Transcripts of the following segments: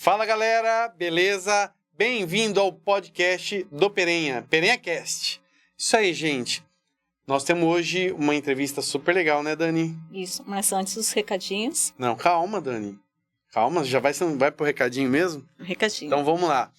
Fala galera, beleza? Bem-vindo ao podcast do Perenha, PerenhaCast. Isso aí, gente. Nós temos hoje uma entrevista super legal, né, Dani? Isso, mas antes dos recadinhos. Não, calma, Dani. Calma, já vai pro recadinho mesmo? Recadinho. Então vamos lá.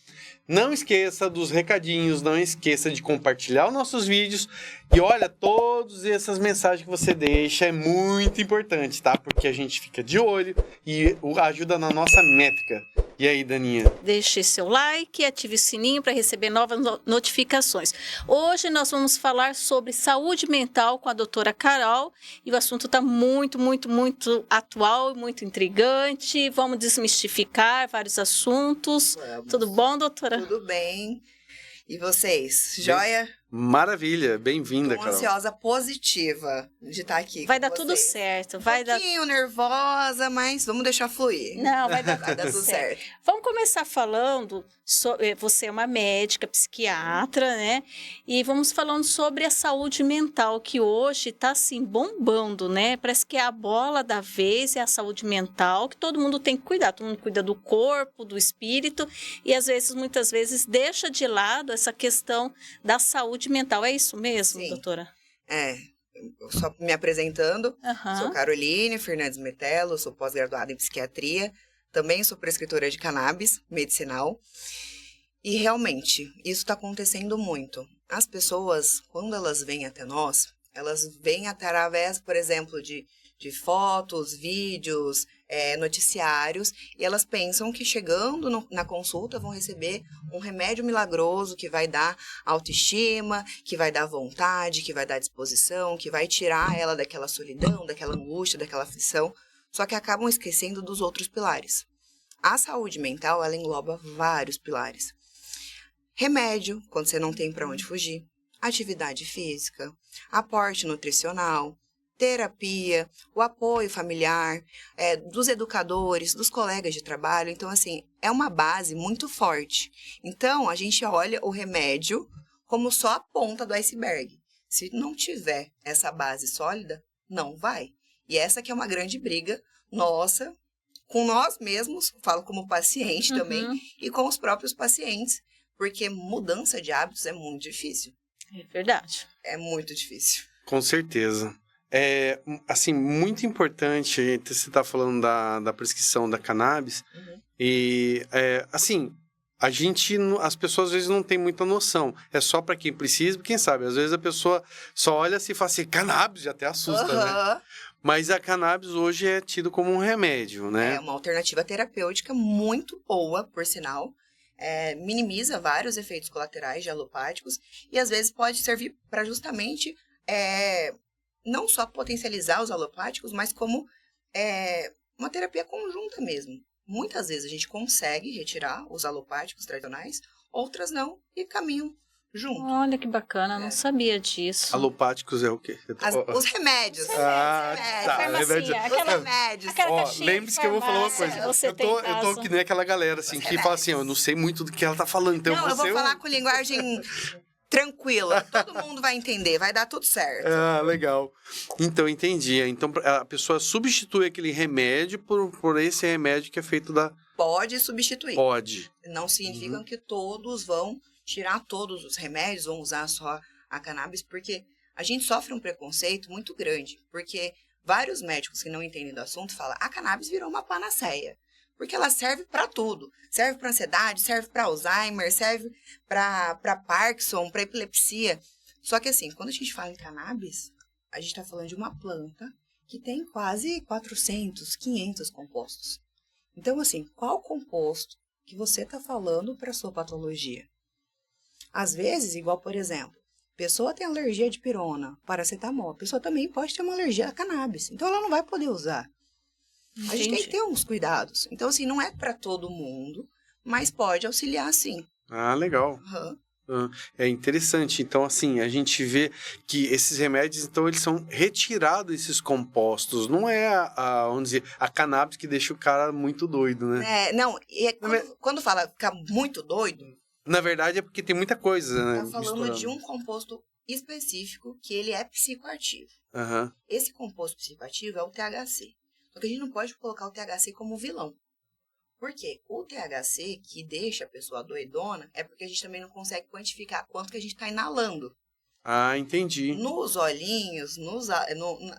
Não esqueça dos recadinhos, não esqueça de compartilhar os nossos vídeos. E olha, todas essas mensagens que você deixa é muito importante, tá? Porque a gente fica de olho e ajuda na nossa métrica. E aí, Daninha? Deixe seu like e ative o sininho para receber novas notificações. Hoje nós vamos falar sobre saúde mental com a doutora Carol. E o assunto está muito atual e muito intrigante. Vamos desmistificar vários assuntos. Vamos. Tudo bom, doutora? Tudo bem. E vocês? Joia? Maravilha, bem-vinda, Tô Carol. ansiosa, positiva de estar aqui Vai com dar vocês. tudo certo. Um pouquinho nervosa, mas vamos deixar fluir. Não, vai dar Vai dar tudo certo. Vamos começar falando sobre... Você é uma médica, psiquiatra, né? E vamos falando sobre a saúde mental, que hoje está, assim, bombando, né? Parece que é a bola da vez, é a saúde mental, que todo mundo tem que cuidar. Todo mundo cuida do corpo, do espírito, e às vezes, muitas vezes, deixa de lado essa questão da saúde mental. É isso mesmo, Sim. doutora? Só me apresentando, Aham. sou Caroline Fernandes Metello, sou pós-graduada em psiquiatria, também sou prescritora de cannabis medicinal. E realmente, isso está acontecendo muito. As pessoas, quando elas vêm até nós, elas vêm através, por exemplo, de fotos, vídeos, noticiários, e elas pensam que chegando na consulta vão receber um remédio milagroso que vai dar autoestima, que vai dar vontade, que vai dar disposição, que vai tirar ela daquela solidão, daquela angústia, daquela aflição, só que acabam esquecendo dos outros pilares. A saúde mental, ela engloba vários pilares. Remédio, quando você não tem para onde fugir, atividade física, aporte nutricional, terapia, o apoio familiar, dos educadores, dos colegas de trabalho. Então, assim, é uma base muito forte. Então, a gente olha o remédio como só a ponta do iceberg. Se não tiver essa base sólida, não vai. E essa que é uma grande briga nossa, com nós mesmos, falo como paciente também, e com os próprios pacientes, porque mudança de hábitos é muito difícil. É verdade. É muito difícil. Com certeza. É, assim, muito importante, você está falando da prescrição da cannabis, e, assim, as pessoas às vezes não têm muita noção, é só para quem precisa, quem sabe, às vezes a pessoa só olha assim e fala assim, cannabis, já até assusta, né? Mas a cannabis hoje é tido como um remédio, né? É uma alternativa terapêutica muito boa, por sinal, minimiza vários efeitos colaterais de alopáticos, e às vezes pode servir para justamente... não só potencializar os alopáticos, mas como uma terapia conjunta mesmo. Muitas vezes a gente consegue retirar os alopáticos tradicionais, outras não, e caminham junto. Olha que bacana, não sabia disso. Alopáticos é o quê? Os remédios. Tá. Farmacinha, Os remédios. aquela Ó, caixinha lembre-se que eu vou falar uma coisa. que você Eu tem tô em casa. que nem aquela galera, assim, que fala assim, eu não sei muito do que ela tá falando, então Não, eu você... vou falar com linguagem tranquila. Todo mundo vai entender, vai dar tudo certo. Ah, legal. Então, entendi. Então, a pessoa substitui aquele remédio por esse remédio que é feito da... Pode substituir. Pode. Não significa que todos vão tirar todos os remédios, vão usar só a cannabis, porque a gente sofre um preconceito muito grande, porque vários médicos que não entendem do assunto falam, a cannabis virou uma panaceia, porque ela serve para tudo, serve para ansiedade, serve para Alzheimer, serve para Parkinson, para epilepsia. Só que assim, quando a gente fala em cannabis, a gente está falando de uma planta que tem quase 400, 500 compostos. Então assim, qual composto que você está falando para sua patologia? Às vezes, igual por exemplo, pessoa tem alergia de pirona, paracetamol, a pessoa também pode ter uma alergia a cannabis, então ela não vai poder usar. A gente tem que ter uns cuidados. Então assim, não é para todo mundo, mas pode auxiliar sim. Ah, legal. É interessante. Então, assim, a gente vê que esses remédios, então, eles são retirados, esses compostos. Não é vamos dizer, a cannabis que deixa o cara muito doido, né? Não, quando fala ficar muito doido... Na verdade, é porque tem muita coisa, né? Tá falando de um composto específico que ele é psicoativo. Esse composto psicoativo é o THC. Só que a gente não pode colocar o THC como vilão. Por quê? O THC que deixa a pessoa doidona é porque a gente também não consegue quantificar quanto que a gente está inalando. Ah, entendi. Nos olhinhos,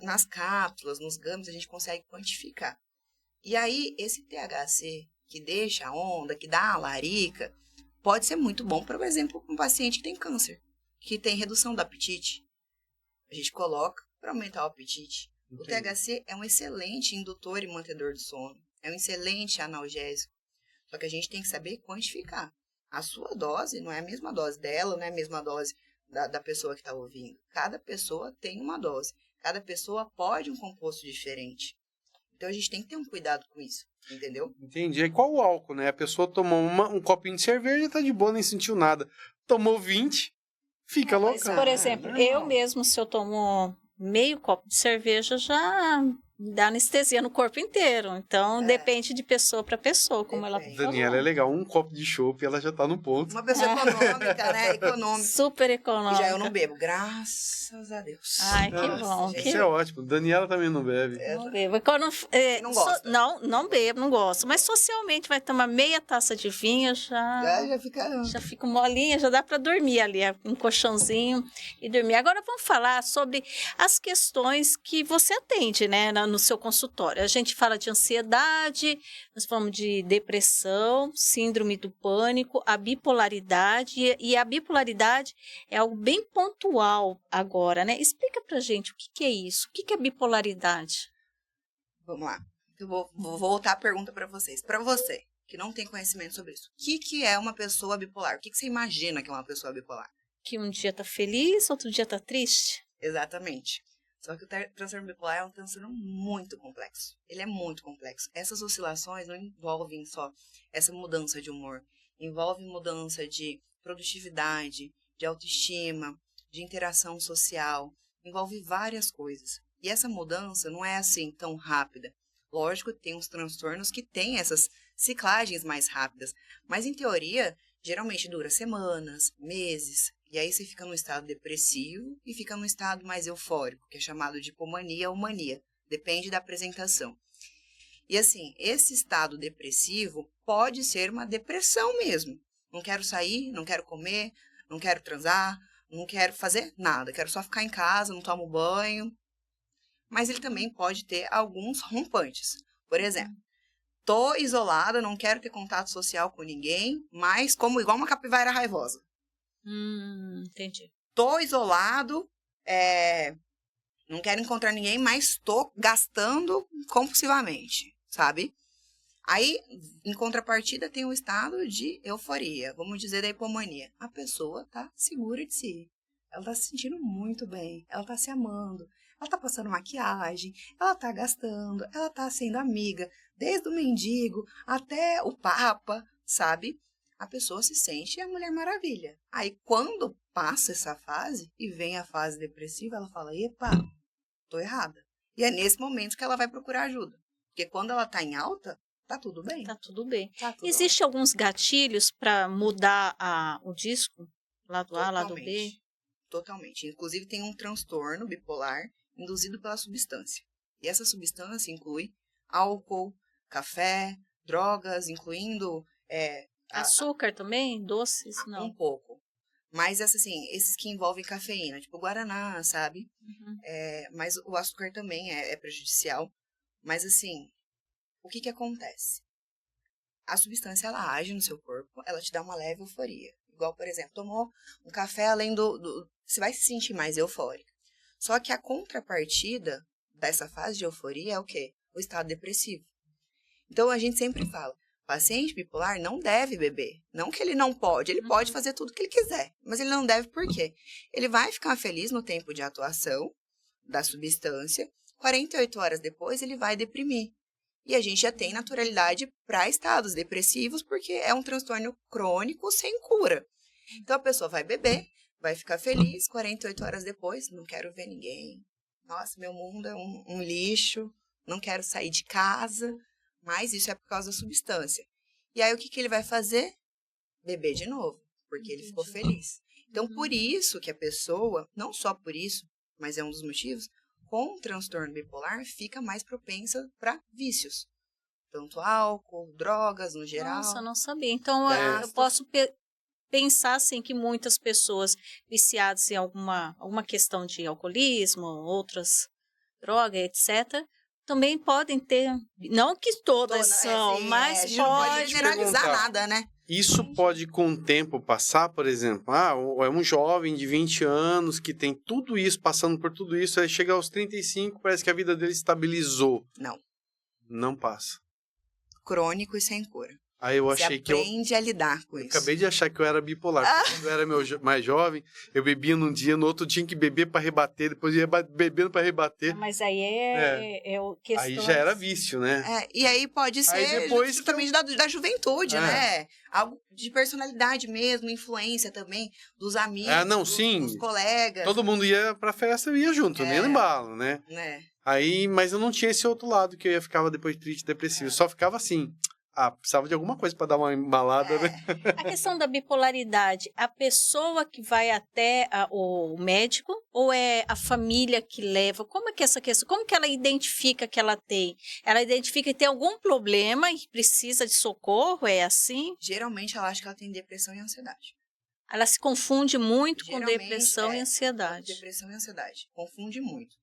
nas cápsulas, nos gummies, a gente consegue quantificar. E aí, esse THC que deixa a onda, que dá a larica, pode ser muito bom, por exemplo, para um paciente que tem câncer, que tem redução do apetite. A gente coloca para aumentar o apetite. Entendi. O THC é um excelente indutor e mantedor do sono. É um excelente analgésico. Só que a gente tem que saber quantificar. A sua dose não é a mesma dose dela, não é a mesma dose da pessoa que está ouvindo. Cada pessoa tem uma dose. Cada pessoa pode um composto diferente. Então, a gente tem que ter um cuidado com isso, entendeu? Entendi. É igual o álcool, né? A pessoa tomou um copinho de cerveja, tá de boa, nem sentiu nada. Tomou 20, fica louca. Por exemplo, eu mesmo, se eu tomo meio copo de cerveja, já dá anestesia no corpo inteiro. Então, depende de pessoa para pessoa, como ela falou. Daniela, é legal. Um copo de chopp, ela já tá no ponto. Uma pessoa econômica, né? Econômica. Super econômica. E já eu não bebo, graças a Deus. Ai, que bom. Isso é ótimo. Daniela também não bebe. Não bebo. Quando, não gosta? Não bebo, não gosto. Mas socialmente vai tomar meia taça de vinho, já fica molinha, já dá para dormir ali, um colchãozinho e dormir. Agora vamos falar sobre as questões que você atende, né, no seu consultório. A gente fala de ansiedade, nós falamos de depressão, síndrome do pânico, a bipolaridade, e a bipolaridade é algo bem pontual agora, né? Explica pra gente o que é isso, o que é bipolaridade? Vamos lá, eu vou voltar a pergunta para vocês. Para você, que não tem conhecimento sobre isso, o que é uma pessoa bipolar? O que você imagina que é uma pessoa bipolar? Que um dia tá feliz, outro dia tá triste? Exatamente. Só que o transtorno bipolar é um transtorno muito complexo. Ele é muito complexo. Essas oscilações não envolvem só essa mudança de humor. Envolve mudança de produtividade, de autoestima, de interação social. Envolve várias coisas. E essa mudança não é assim tão rápida. Lógico que tem uns transtornos que têm essas ciclagens mais rápidas. Mas, em teoria, geralmente dura semanas, meses. E aí você fica num estado depressivo e fica num estado mais eufórico, que é chamado de hipomania ou mania. Depende da apresentação. E assim, esse estado depressivo pode ser uma depressão mesmo. Não quero sair, não quero comer, não quero transar, não quero fazer nada. Quero só ficar em casa, não tomo banho. Mas ele também pode ter alguns rompantes. Por exemplo, tô isolada, não quero ter contato social com ninguém, mas como igual uma capivara raivosa. Entendi. Tô isolado, não quero encontrar ninguém, mas tô gastando compulsivamente, sabe? Aí, em contrapartida, tem o estado de euforia, vamos dizer, da hipomania. A pessoa tá segura de si, ela tá se sentindo muito bem, ela tá se amando, ela tá passando maquiagem, ela tá gastando, ela tá sendo amiga, desde o mendigo até o papa, sabe? A pessoa se sente a Mulher Maravilha. Aí, quando passa essa fase e vem a fase depressiva, ela fala, epa, tô errada. E é nesse momento que ela vai procurar ajuda. Porque quando ela tá em alta, tá tudo bem. Tá tudo bem. Tá tudo Existem alguns gatilhos para mudar o disco? Lado A, lado B? Totalmente. Inclusive, tem um transtorno bipolar induzido pela substância. E essa substância inclui álcool, café, drogas, incluindo... açúcar também? Doces? Não. Um pouco. Mas, assim, esses que envolvem cafeína, tipo guaraná, sabe? Uhum. Mas o açúcar também é prejudicial. Mas, assim, o que acontece? A substância, ela age no seu corpo, ela te dá uma leve euforia. Igual, por exemplo, tomou um café além você vai se sentir mais eufórica. Só que a contrapartida dessa fase de euforia é o quê? O estado depressivo. Então, a gente sempre fala, paciente bipolar não deve beber. Não que ele não pode, ele pode fazer tudo o que ele quiser. Mas ele não deve por quê? Ele vai ficar feliz no tempo de atuação da substância. 48 horas depois, ele vai deprimir. E a gente já tem naturalidade para estados depressivos, porque é um transtorno crônico sem cura. Então, a pessoa vai beber, vai ficar feliz. 48 horas depois, não quero ver ninguém. Nossa, meu mundo é um lixo. Não quero sair de casa. Mas isso é por causa da substância. E aí, o que ele vai fazer? Beber de novo, porque ele ficou feliz. Então, por isso que a pessoa, não só por isso, mas é um dos motivos, com transtorno bipolar, fica mais propensa para vícios. tanto álcool, drogas no geral. Nossa, não sabia. Então, eu Gastos. posso pensar, assim, que muitas pessoas viciadas em alguma questão de alcoolismo, outras drogas, etc., também podem ter, não que todas são, sim, mas a gente não pode pode. generalizar perguntar. nada, né? Isso pode, com o tempo, passar, por exemplo, é um jovem de 20 anos que tem tudo isso, passando por tudo isso, aí chega aos 35, parece que a vida dele estabilizou. Não. Não passa. Crônico e sem cura. Aí eu Você achei que eu aprende a lidar com isso. acabei de achar que eu era bipolar. Porque quando eu era mais jovem, eu bebia num dia, no outro tinha que beber para rebater, depois ia bebendo para rebater. Mas aí é o questão. Aí já era vício, né? E aí pode ser depois justamente da juventude, né? Algo de personalidade mesmo, influência também dos amigos, dos colegas. Todo mundo ia pra festa, eu ia junto, nem no embalo, né? Aí, mas eu não tinha esse outro lado, que eu ficava depois triste, depressivo. Eu só ficava assim, precisava de alguma coisa pra dar uma embalada, né? A questão da bipolaridade, a pessoa que vai até o médico ou é a família que leva? Como é que essa questão, como que ela identifica que ela tem? Ela identifica que tem algum problema e precisa de socorro, é assim? Geralmente ela acha que ela tem depressão e ansiedade. Ela se confunde muito com Geralmente, depressão e ansiedade. Depressão e ansiedade. Confunde muito.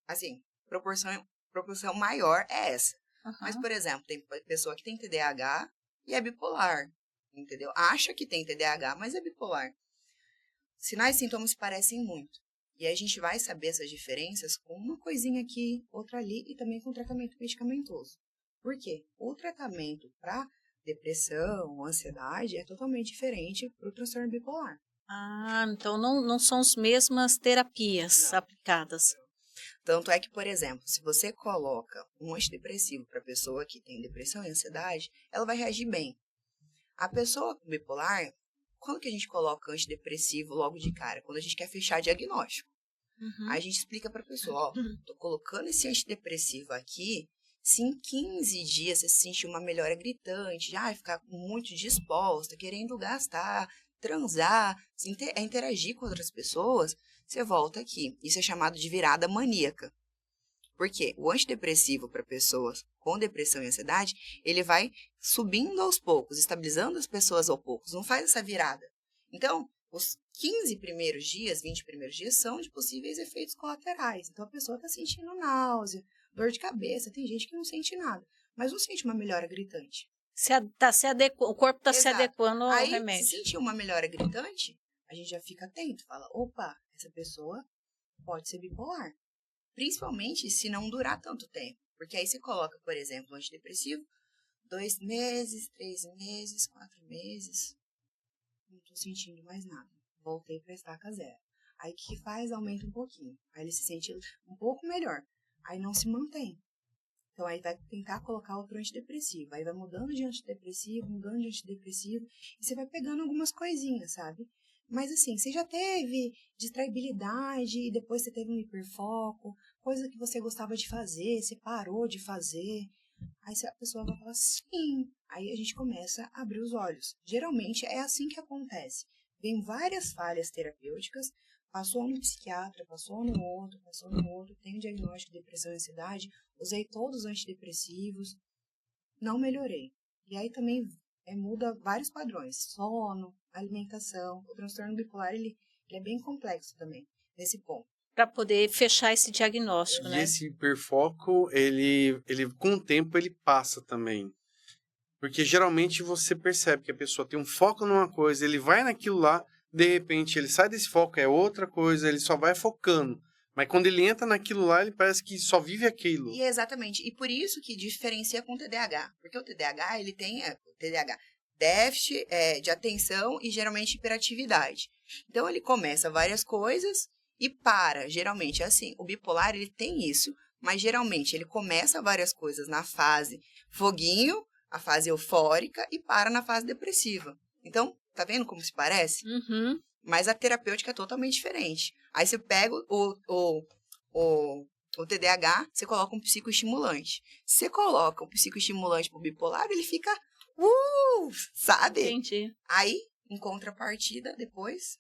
Assim, proporção maior é essa. Mas, por exemplo, tem pessoa que tem TDAH e é bipolar, entendeu? Acha que tem TDAH, mas é bipolar. Sinais e sintomas se parecem muito. E a gente vai saber essas diferenças com uma coisinha aqui, outra ali, e também com tratamento medicamentoso. Por quê? O tratamento para depressão, ansiedade, é totalmente diferente para o transtorno bipolar. Então não são as mesmas terapias aplicadas. Tanto é que, por exemplo, se você coloca um antidepressivo para a pessoa que tem depressão e ansiedade, ela vai reagir bem. A pessoa bipolar, quando que a gente coloca antidepressivo logo de cara? Quando a gente quer fechar diagnóstico. Aí a gente explica para a pessoa, tô colocando esse antidepressivo aqui, se em 15 dias você sentir uma melhora gritante, ficar muito disposta, querendo gastar, transar, interagir com outras pessoas, você volta aqui. Isso é chamado de virada maníaca. Por quê? O antidepressivo para pessoas com depressão e ansiedade, ele vai subindo aos poucos, estabilizando as pessoas aos poucos, não faz essa virada. Então, os 15 primeiros dias, 20 primeiros dias, são de possíveis efeitos colaterais. Então, a pessoa está sentindo náusea, dor de cabeça, tem gente que não sente nada, mas não sente uma melhora gritante. O corpo está se adequando ao Aí, remédio. Se sentir uma melhora gritante, a gente já fica atento, fala, opa, essa pessoa pode ser bipolar. Principalmente se não durar tanto tempo. Porque aí você coloca, por exemplo, um antidepressivo, 2 meses, 3 meses, 4 meses, não estou sentindo mais nada. Voltei para estaca zero. Aí o que faz? Aumenta um pouquinho. Aí ele se sente um pouco melhor. Aí não se mantém. Então aí vai tentar colocar outro antidepressivo. Aí vai mudando de antidepressivo, e você vai pegando algumas coisinhas, sabe? Mas assim, você já teve distraibilidade e depois você teve um hiperfoco, coisa que você gostava de fazer, você parou de fazer. Aí a pessoa vai falar sim. Aí a gente começa a abrir os olhos. Geralmente é assim que acontece. Vem várias falhas terapêuticas, passou no psiquiatra, passou no outro, tem um diagnóstico de depressão e ansiedade, usei todos os antidepressivos, não melhorei. E aí também muda vários padrões, sono, alimentação. O transtorno bipolar ele é bem complexo também, nesse ponto. Para poder fechar esse diagnóstico, né? E esse hiperfoco, ele com o tempo, ele passa também. Porque geralmente você percebe que a pessoa tem um foco numa coisa, ele vai naquilo lá, de repente ele sai desse foco, é outra coisa, ele só vai focando. Mas quando ele entra naquilo lá, ele parece que só vive aquilo. E exatamente. E por isso que diferencia com o TDAH. Porque o TDAH, ele tem déficit de atenção e geralmente hiperatividade. Então, ele começa várias coisas e para. Geralmente é assim. O bipolar, ele tem isso, mas geralmente ele começa várias coisas na fase foguinho, a fase eufórica, e para na fase depressiva. Então, tá vendo como se parece? Uhum. Mas a terapêutica é totalmente diferente. Aí você pega o TDAH, você coloca um psicoestimulante. Se você coloca um psicoestimulante pro bipolar, ele fica, sabe? Entendi. Aí, em contrapartida, depois,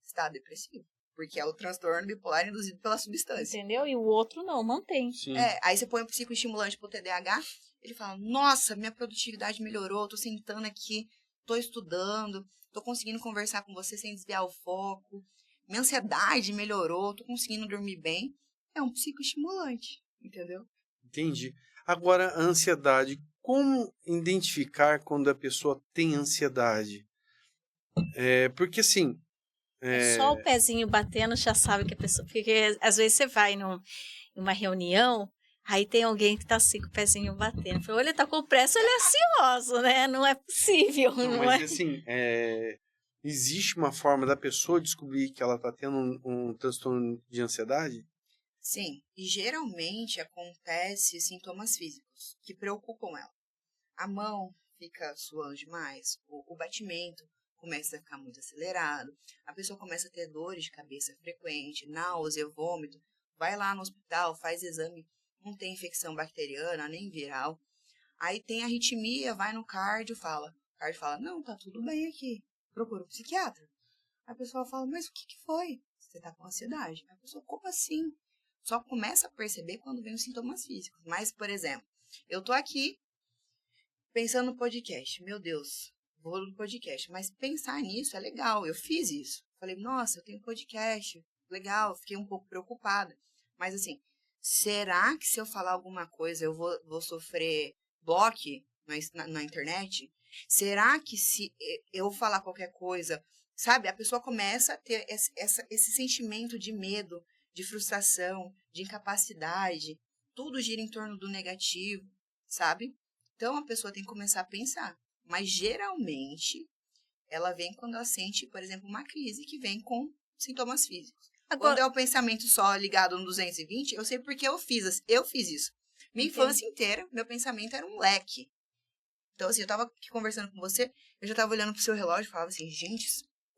está depressivo. Porque é o transtorno bipolar induzido pela substância. Entendeu? E o outro não, mantém. Sim. Aí você põe um psicoestimulante pro TDAH, ele fala, nossa, minha produtividade melhorou, tô sentando aqui, tô estudando, tô conseguindo conversar com você sem desviar o foco, minha ansiedade melhorou, tô conseguindo dormir bem. É um psicoestimulante, entendeu? Entendi. Agora, a ansiedade, como identificar quando a pessoa tem ansiedade? Porque assim, Só o pezinho batendo já sabe que a pessoa... Porque às vezes você vai em uma reunião, aí tem alguém que tá assim com o pezinho batendo. Fala, olha, tá com pressa, ele é ansioso, né? Não é possível, não mas é? assim, existe uma forma da pessoa descobrir que ela está tendo um transtorno de ansiedade? Sim, e geralmente acontece sintomas físicos que preocupam ela. A mão fica suando demais, o batimento começa a ficar muito acelerado, a pessoa começa a ter dores de cabeça frequente, náusea, vômito, vai lá no hospital, faz exame, não tem infecção bacteriana nem viral. Aí tem arritmia, vai no cardio, o cardio fala, não, tá tudo bem aqui, procura um psiquiatra. A pessoa fala, mas o que foi? Você tá com ansiedade. A pessoa, como assim? Só começa a perceber quando vem os sintomas físicos. Mas, por exemplo, eu tô aqui pensando no podcast. Meu Deus, vou no podcast. Mas pensar nisso é legal. Eu fiz isso. Falei, nossa, eu tenho podcast. Legal, fiquei um pouco preocupada. Mas assim, será que se eu falar alguma coisa eu vou sofrer bloco na internet? Será que se eu falar qualquer coisa, sabe? A pessoa começa a ter esse sentimento de medo, de frustração, de incapacidade. Tudo gira em torno do negativo, sabe? Então, a pessoa tem que começar a pensar. Mas, geralmente, ela vem quando ela sente, por exemplo, uma crise que vem com sintomas físicos. Agora, quando é o pensamento só ligado no 220, eu sei porque eu fiz isso. Minha infância inteira, meu pensamento era um leque. Então, assim, eu tava aqui conversando com você, eu já tava olhando pro seu relógio e falava assim, gente,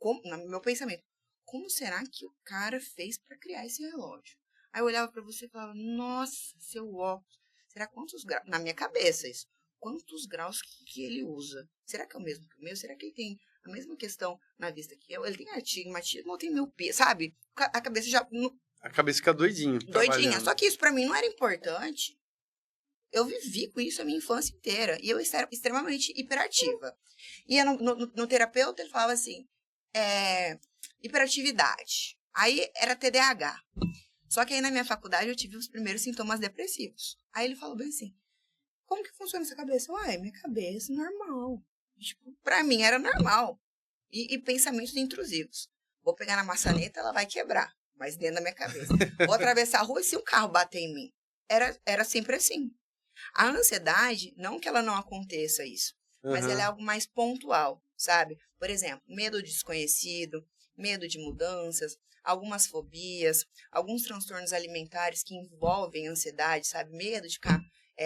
no meu pensamento, como será que o cara fez para criar esse relógio? Aí eu olhava para você e falava, nossa, seu óculos, será quantos graus? Na minha cabeça isso. Quantos graus que ele usa? Será que é o mesmo que o meu? Será que ele tem a mesma questão na vista que eu? Ele tem astigmatismo ou tem miopia? Sabe? A cabeça já... A cabeça fica doidinha. Doidinha. Só que isso para mim não era importante. Eu vivi com isso a minha infância inteira. E eu era extremamente hiperativa. Ia no terapeuta, ele falava assim, hiperatividade. Aí era TDAH. Só que aí na minha faculdade eu tive os primeiros sintomas depressivos. Aí ele falou bem assim, como que funciona essa cabeça? Minha cabeça normal. Tipo, pra mim era normal. E pensamentos intrusivos. Vou pegar na maçaneta, ela vai quebrar. Mas dentro da minha cabeça. Vou atravessar a rua e se um carro bater em mim. Era sempre assim. A ansiedade, não que ela não aconteça isso. Mas ela é algo mais pontual, sabe? Por exemplo, medo do desconhecido, medo de mudanças, algumas fobias, alguns transtornos alimentares que envolvem ansiedade, sabe? Medo de ficar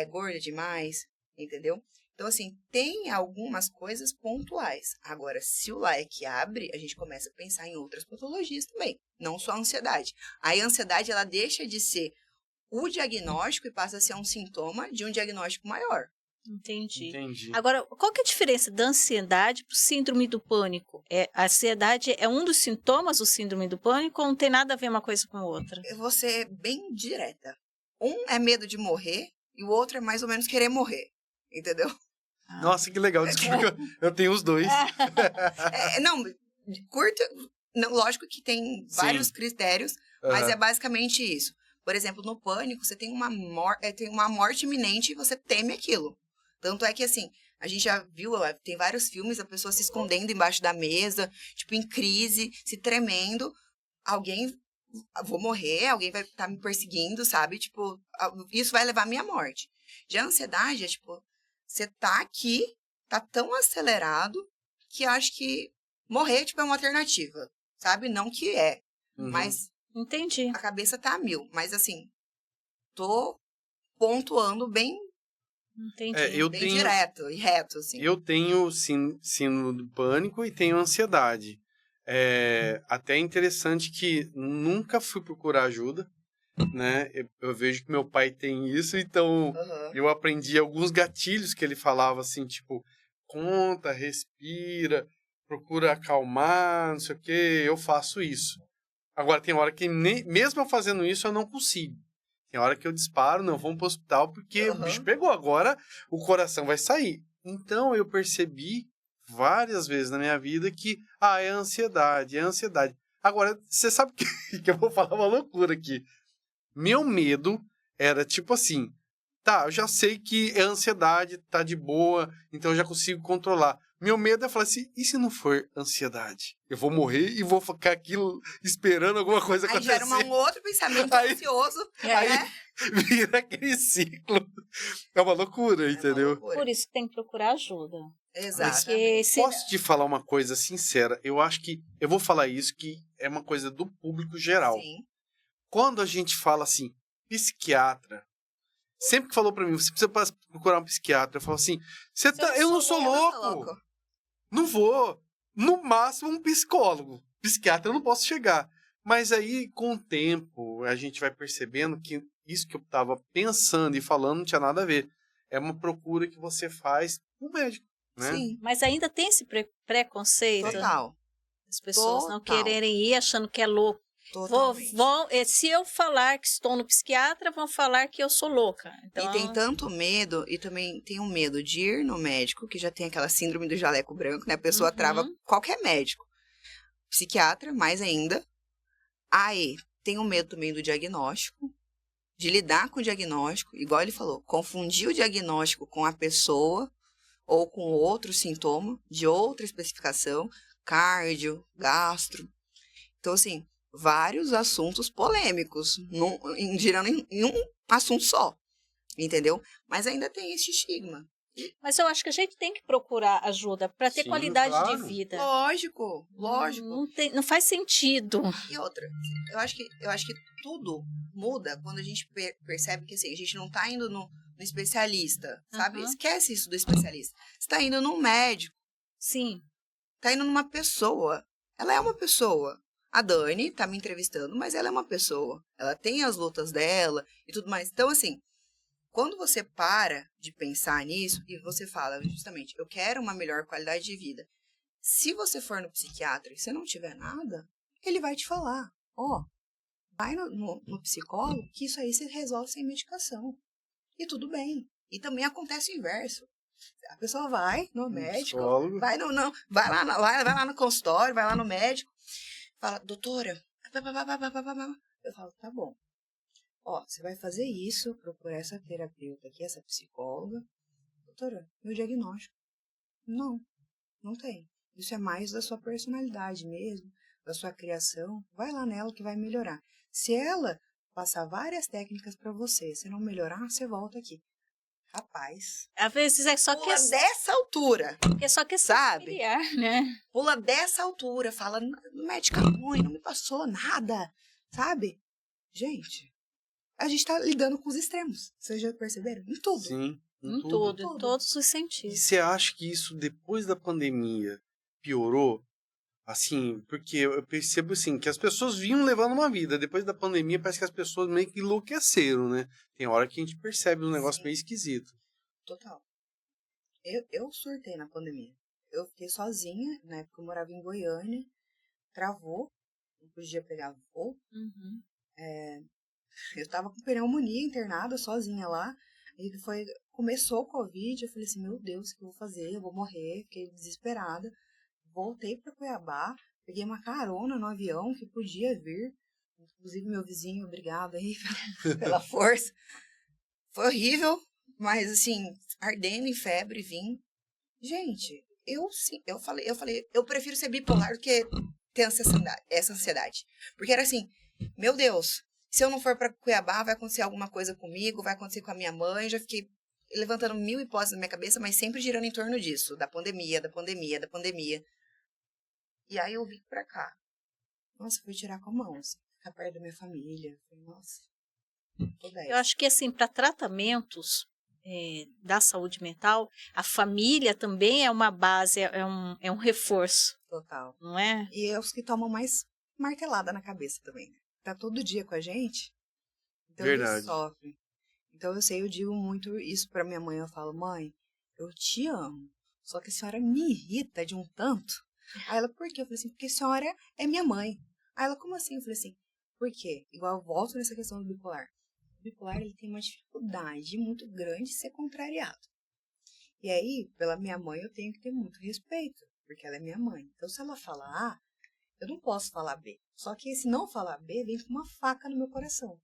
gorda demais, entendeu? Então, assim, tem algumas coisas pontuais. Agora, se o leque abre, a gente começa a pensar em outras patologias também, não só a ansiedade. Aí a ansiedade, ela deixa de ser o diagnóstico e passa a ser um sintoma de um diagnóstico maior. Entendi. Agora, qual que é a diferença da ansiedade para o síndrome do pânico? A ansiedade é um dos sintomas do síndrome do pânico ou não tem nada a ver uma coisa com a outra? Eu vou ser bem direta. Um é medo de morrer e o outro é mais ou menos querer morrer, entendeu? Nossa, que legal. Desculpa, eu tenho os dois. Não, curta... Não, lógico que tem vários critérios, mas é basicamente isso. Por exemplo, no pânico, você tem uma morte iminente e você teme aquilo. Tanto é que, assim, a gente já viu, tem vários filmes, a pessoa se escondendo embaixo da mesa, tipo, em crise, se tremendo. Vou morrer, alguém vai estar me perseguindo, sabe? Tipo, isso vai levar à minha morte. Já a ansiedade é, tipo, você tá aqui, tá tão acelerado, que eu acho que morrer, tipo, é uma alternativa, sabe? Não que é, mas... Entendi. A cabeça tá a mil, mas assim, tô pontuando bem, bem direto e reto, assim. Eu tenho síndrome do pânico e tenho ansiedade. Até interessante que nunca fui procurar ajuda, né? Eu vejo que meu pai tem isso, então eu aprendi alguns gatilhos que ele falava assim, tipo, conta, respira, procura acalmar, não sei o que, eu faço isso. Agora, tem hora que, mesmo eu fazendo isso, eu não consigo. Tem hora que eu disparo, não, vamos pro hospital, porque o bicho pegou. Agora o coração vai sair. Então eu percebi várias vezes na minha vida que, é ansiedade, é ansiedade. Agora, você sabe que eu vou falar uma loucura aqui. Meu medo era tipo assim, tá, eu já sei que é ansiedade, tá de boa, então eu já consigo controlar. Meu medo é falar assim, e se não for ansiedade? Eu vou morrer e vou ficar aqui esperando alguma coisa acontecer. Aí gera um outro pensamento ansioso. Aí vira aquele ciclo. É uma loucura, entendeu? Uma loucura. Por isso que tem que procurar ajuda. Exato. Posso te falar uma coisa sincera? Eu acho que, eu vou falar isso, que é uma coisa do público geral. Sim. Quando a gente fala assim, psiquiatra, sempre que falou pra mim, você precisa procurar um psiquiatra, eu falo assim, eu não sou louco. Não vou. No máximo, um psicólogo. Psiquiatra eu não posso chegar. Mas aí, com o tempo, a gente vai percebendo que isso que eu estava pensando e falando não tinha nada a ver. É uma procura que você faz no médico, né? Sim. Mas ainda tem esse preconceito. Total. As pessoas não quererem ir achando que é louco. Totalmente. Se eu falar que estou no psiquiatra, vão falar que eu sou louca. Então... E tem tanto medo, e também tem um medo de ir no médico, que já tem aquela síndrome do jaleco branco, né? A pessoa trava qualquer médico. Psiquiatra, mais ainda. Aí, tem o medo também do diagnóstico, de lidar com o diagnóstico, igual ele falou, confundir o diagnóstico com a pessoa ou com outro sintoma de outra especificação, cardio, gastro. Então, assim, vários assuntos polêmicos, girando em um assunto só, entendeu? Mas ainda tem esse estigma. Mas eu acho que a gente tem que procurar ajuda para ter qualidade de vida. Lógico. Não faz sentido. E outra, eu acho que tudo muda quando a gente percebe que assim, a gente não tá indo no especialista, sabe? Esquece isso do especialista. Você tá indo num médico. Sim. Tá indo numa pessoa. Ela é uma pessoa. A Dani tá me entrevistando, mas ela é uma pessoa. Ela tem as lutas dela e tudo mais. Então, assim, quando você para de pensar nisso e você fala justamente, eu quero uma melhor qualidade de vida. Se você for no psiquiatra e você não tiver nada, ele vai te falar, vai no psicólogo que isso aí se resolve sem medicação. E tudo bem. E também acontece o inverso. A pessoa vai no médico, vai lá no consultório, vai lá no médico, fala, doutora, eu falo, tá bom. Você vai fazer isso, procurar essa terapeuta aqui, essa psicóloga. Doutora, meu diagnóstico. Não tem. Isso é mais da sua personalidade mesmo, da sua criação. Vai lá nela que vai melhorar. Se ela passar várias técnicas pra você, se não melhorar, você volta aqui. Rapaz. Às vezes é só pula dessa altura. É só que sabe, familiar, né? Pula dessa altura, fala, no médico é ruim, não me passou nada, sabe? Gente, a gente tá lidando com os extremos. Vocês já perceberam? Em tudo. Sim, em tudo. Em todos os sentidos. E você acha que isso, depois da pandemia, piorou? Assim, porque eu percebo assim, que as pessoas vinham levando uma vida. Depois da pandemia, parece que as pessoas meio que enlouqueceram, né? Tem hora que a gente percebe um negócio meio esquisito. Total. Eu surtei na pandemia. Eu fiquei sozinha, na época eu morava em Goiânia, travou, não podia pegar voo. Eu tava com pneumonia internada, sozinha lá, e começou o Covid, eu falei assim, meu Deus, o que eu vou fazer? Eu vou morrer, fiquei desesperada. Voltei para Cuiabá, peguei uma carona no avião que podia vir. Inclusive, meu vizinho, obrigado aí pela força. Foi horrível, mas assim, ardendo em febre, vim. Gente, eu falei, eu prefiro ser bipolar do que ter essa ansiedade. Porque era assim, meu Deus, se eu não for para Cuiabá, vai acontecer alguma coisa comigo, vai acontecer com a minha mãe. Já fiquei levantando 1000 hipóteses na minha cabeça, mas sempre girando em torno disso, da pandemia. E aí eu vim pra cá. Nossa, fui tirar com a mão, assim, ficar perto da minha família. Nossa, eu acho que, assim, para tratamentos da saúde mental, a família também é uma base, é um reforço. Total. Não é? E é os que tomam mais martelada na cabeça também, né? Tá todo dia com a gente, então eles sofrem. Então eu digo muito isso pra minha mãe, eu falo, mãe, eu te amo, só que a senhora me irrita de um tanto. Aí ela, por quê? Eu falei assim, porque a senhora é minha mãe. Aí ela, como assim? Eu falei assim, por quê? Igual eu volto nessa questão do bipolar. bipolar ele tem uma dificuldade muito grande de ser contrariado. E aí, pela minha mãe, eu tenho que ter muito respeito, porque ela é minha mãe. Então, se ela falar A, eu não posso falar B. Só que se não falar B, vem com uma faca no meu coração.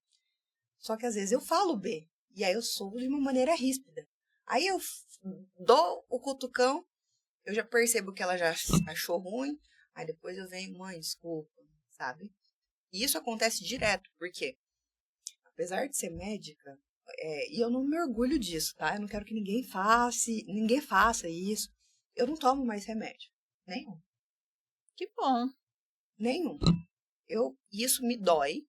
Só que às vezes eu falo B, e aí eu sou de uma maneira ríspida. Aí eu dou o cutucão, eu já percebo que ela já achou ruim, aí depois eu venho, mãe, desculpa, sabe? E isso acontece direto, porque apesar de ser médica, e eu não me orgulho disso, tá? Eu não quero que ninguém faça isso. Eu não tomo mais remédio, nenhum. Que bom. Nenhum. Isso me dói,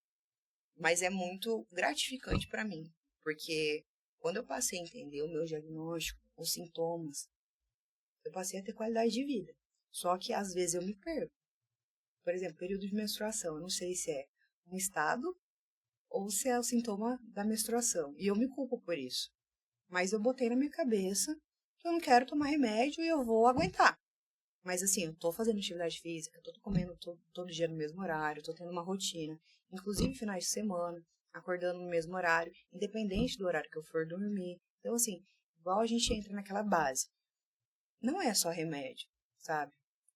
mas é muito gratificante para mim, porque quando eu passei a entender o meu diagnóstico, os sintomas, eu passei a ter qualidade de vida. Só que às vezes eu me perco. Por exemplo, período de menstruação, eu não sei se é um estado ou se é o sintoma da menstruação. E eu me culpo por isso. Mas eu botei na minha cabeça que eu não quero tomar remédio e eu vou aguentar. Mas assim, eu tô fazendo atividade física, tô comendo todo dia no mesmo horário, tô tendo uma rotina. Inclusive finais de semana, acordando no mesmo horário, independente do horário que eu for dormir. Então assim, igual a gente entra naquela base. Não é só remédio, sabe?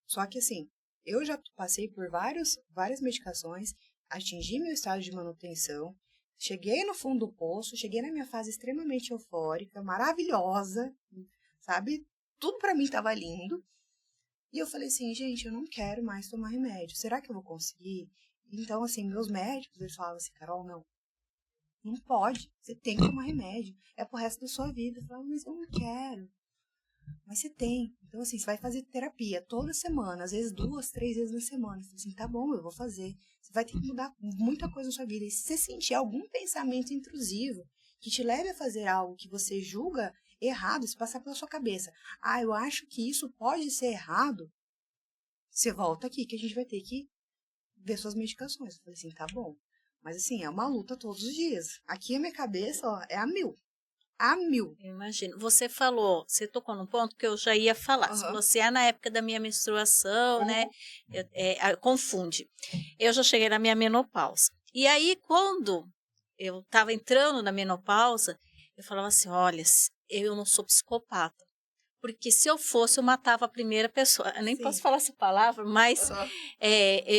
Só que assim, eu já passei por várias medicações, atingi meu estado de manutenção, cheguei no fundo do poço, cheguei na minha fase extremamente eufórica, maravilhosa, sabe? Tudo pra mim tava lindo. E eu falei assim, gente, eu não quero mais tomar remédio. Será que eu vou conseguir? Então, assim, meus médicos, eles falavam assim, Carol, não pode. Você tem que tomar remédio. É pro resto da sua vida. Eu falava, mas eu não quero. Mas você tem. Então, assim, você vai fazer terapia toda semana, às vezes 2, 3 vezes na semana. Eu falei assim, tá bom, eu vou fazer. Você vai ter que mudar muita coisa na sua vida. E se você sentir algum pensamento intrusivo que te leve a fazer algo que você julga errado, se passar pela sua cabeça, eu acho que isso pode ser errado, você volta aqui que a gente vai ter que ver suas medicações. Eu falei assim, tá bom. Mas assim, é uma luta todos os dias. Aqui a minha cabeça, ó, é a mil. A mil. Eu imagino. Você tocou num ponto que eu já ia falar. Uhum. Se você é na época da minha menstruação, né? Confunde. Eu já cheguei na minha menopausa. E aí, quando eu estava entrando na menopausa, eu falava assim, olha, eu não sou psicopata. Porque se eu fosse, eu matava a primeira pessoa. Eu nem posso falar essa palavra, mas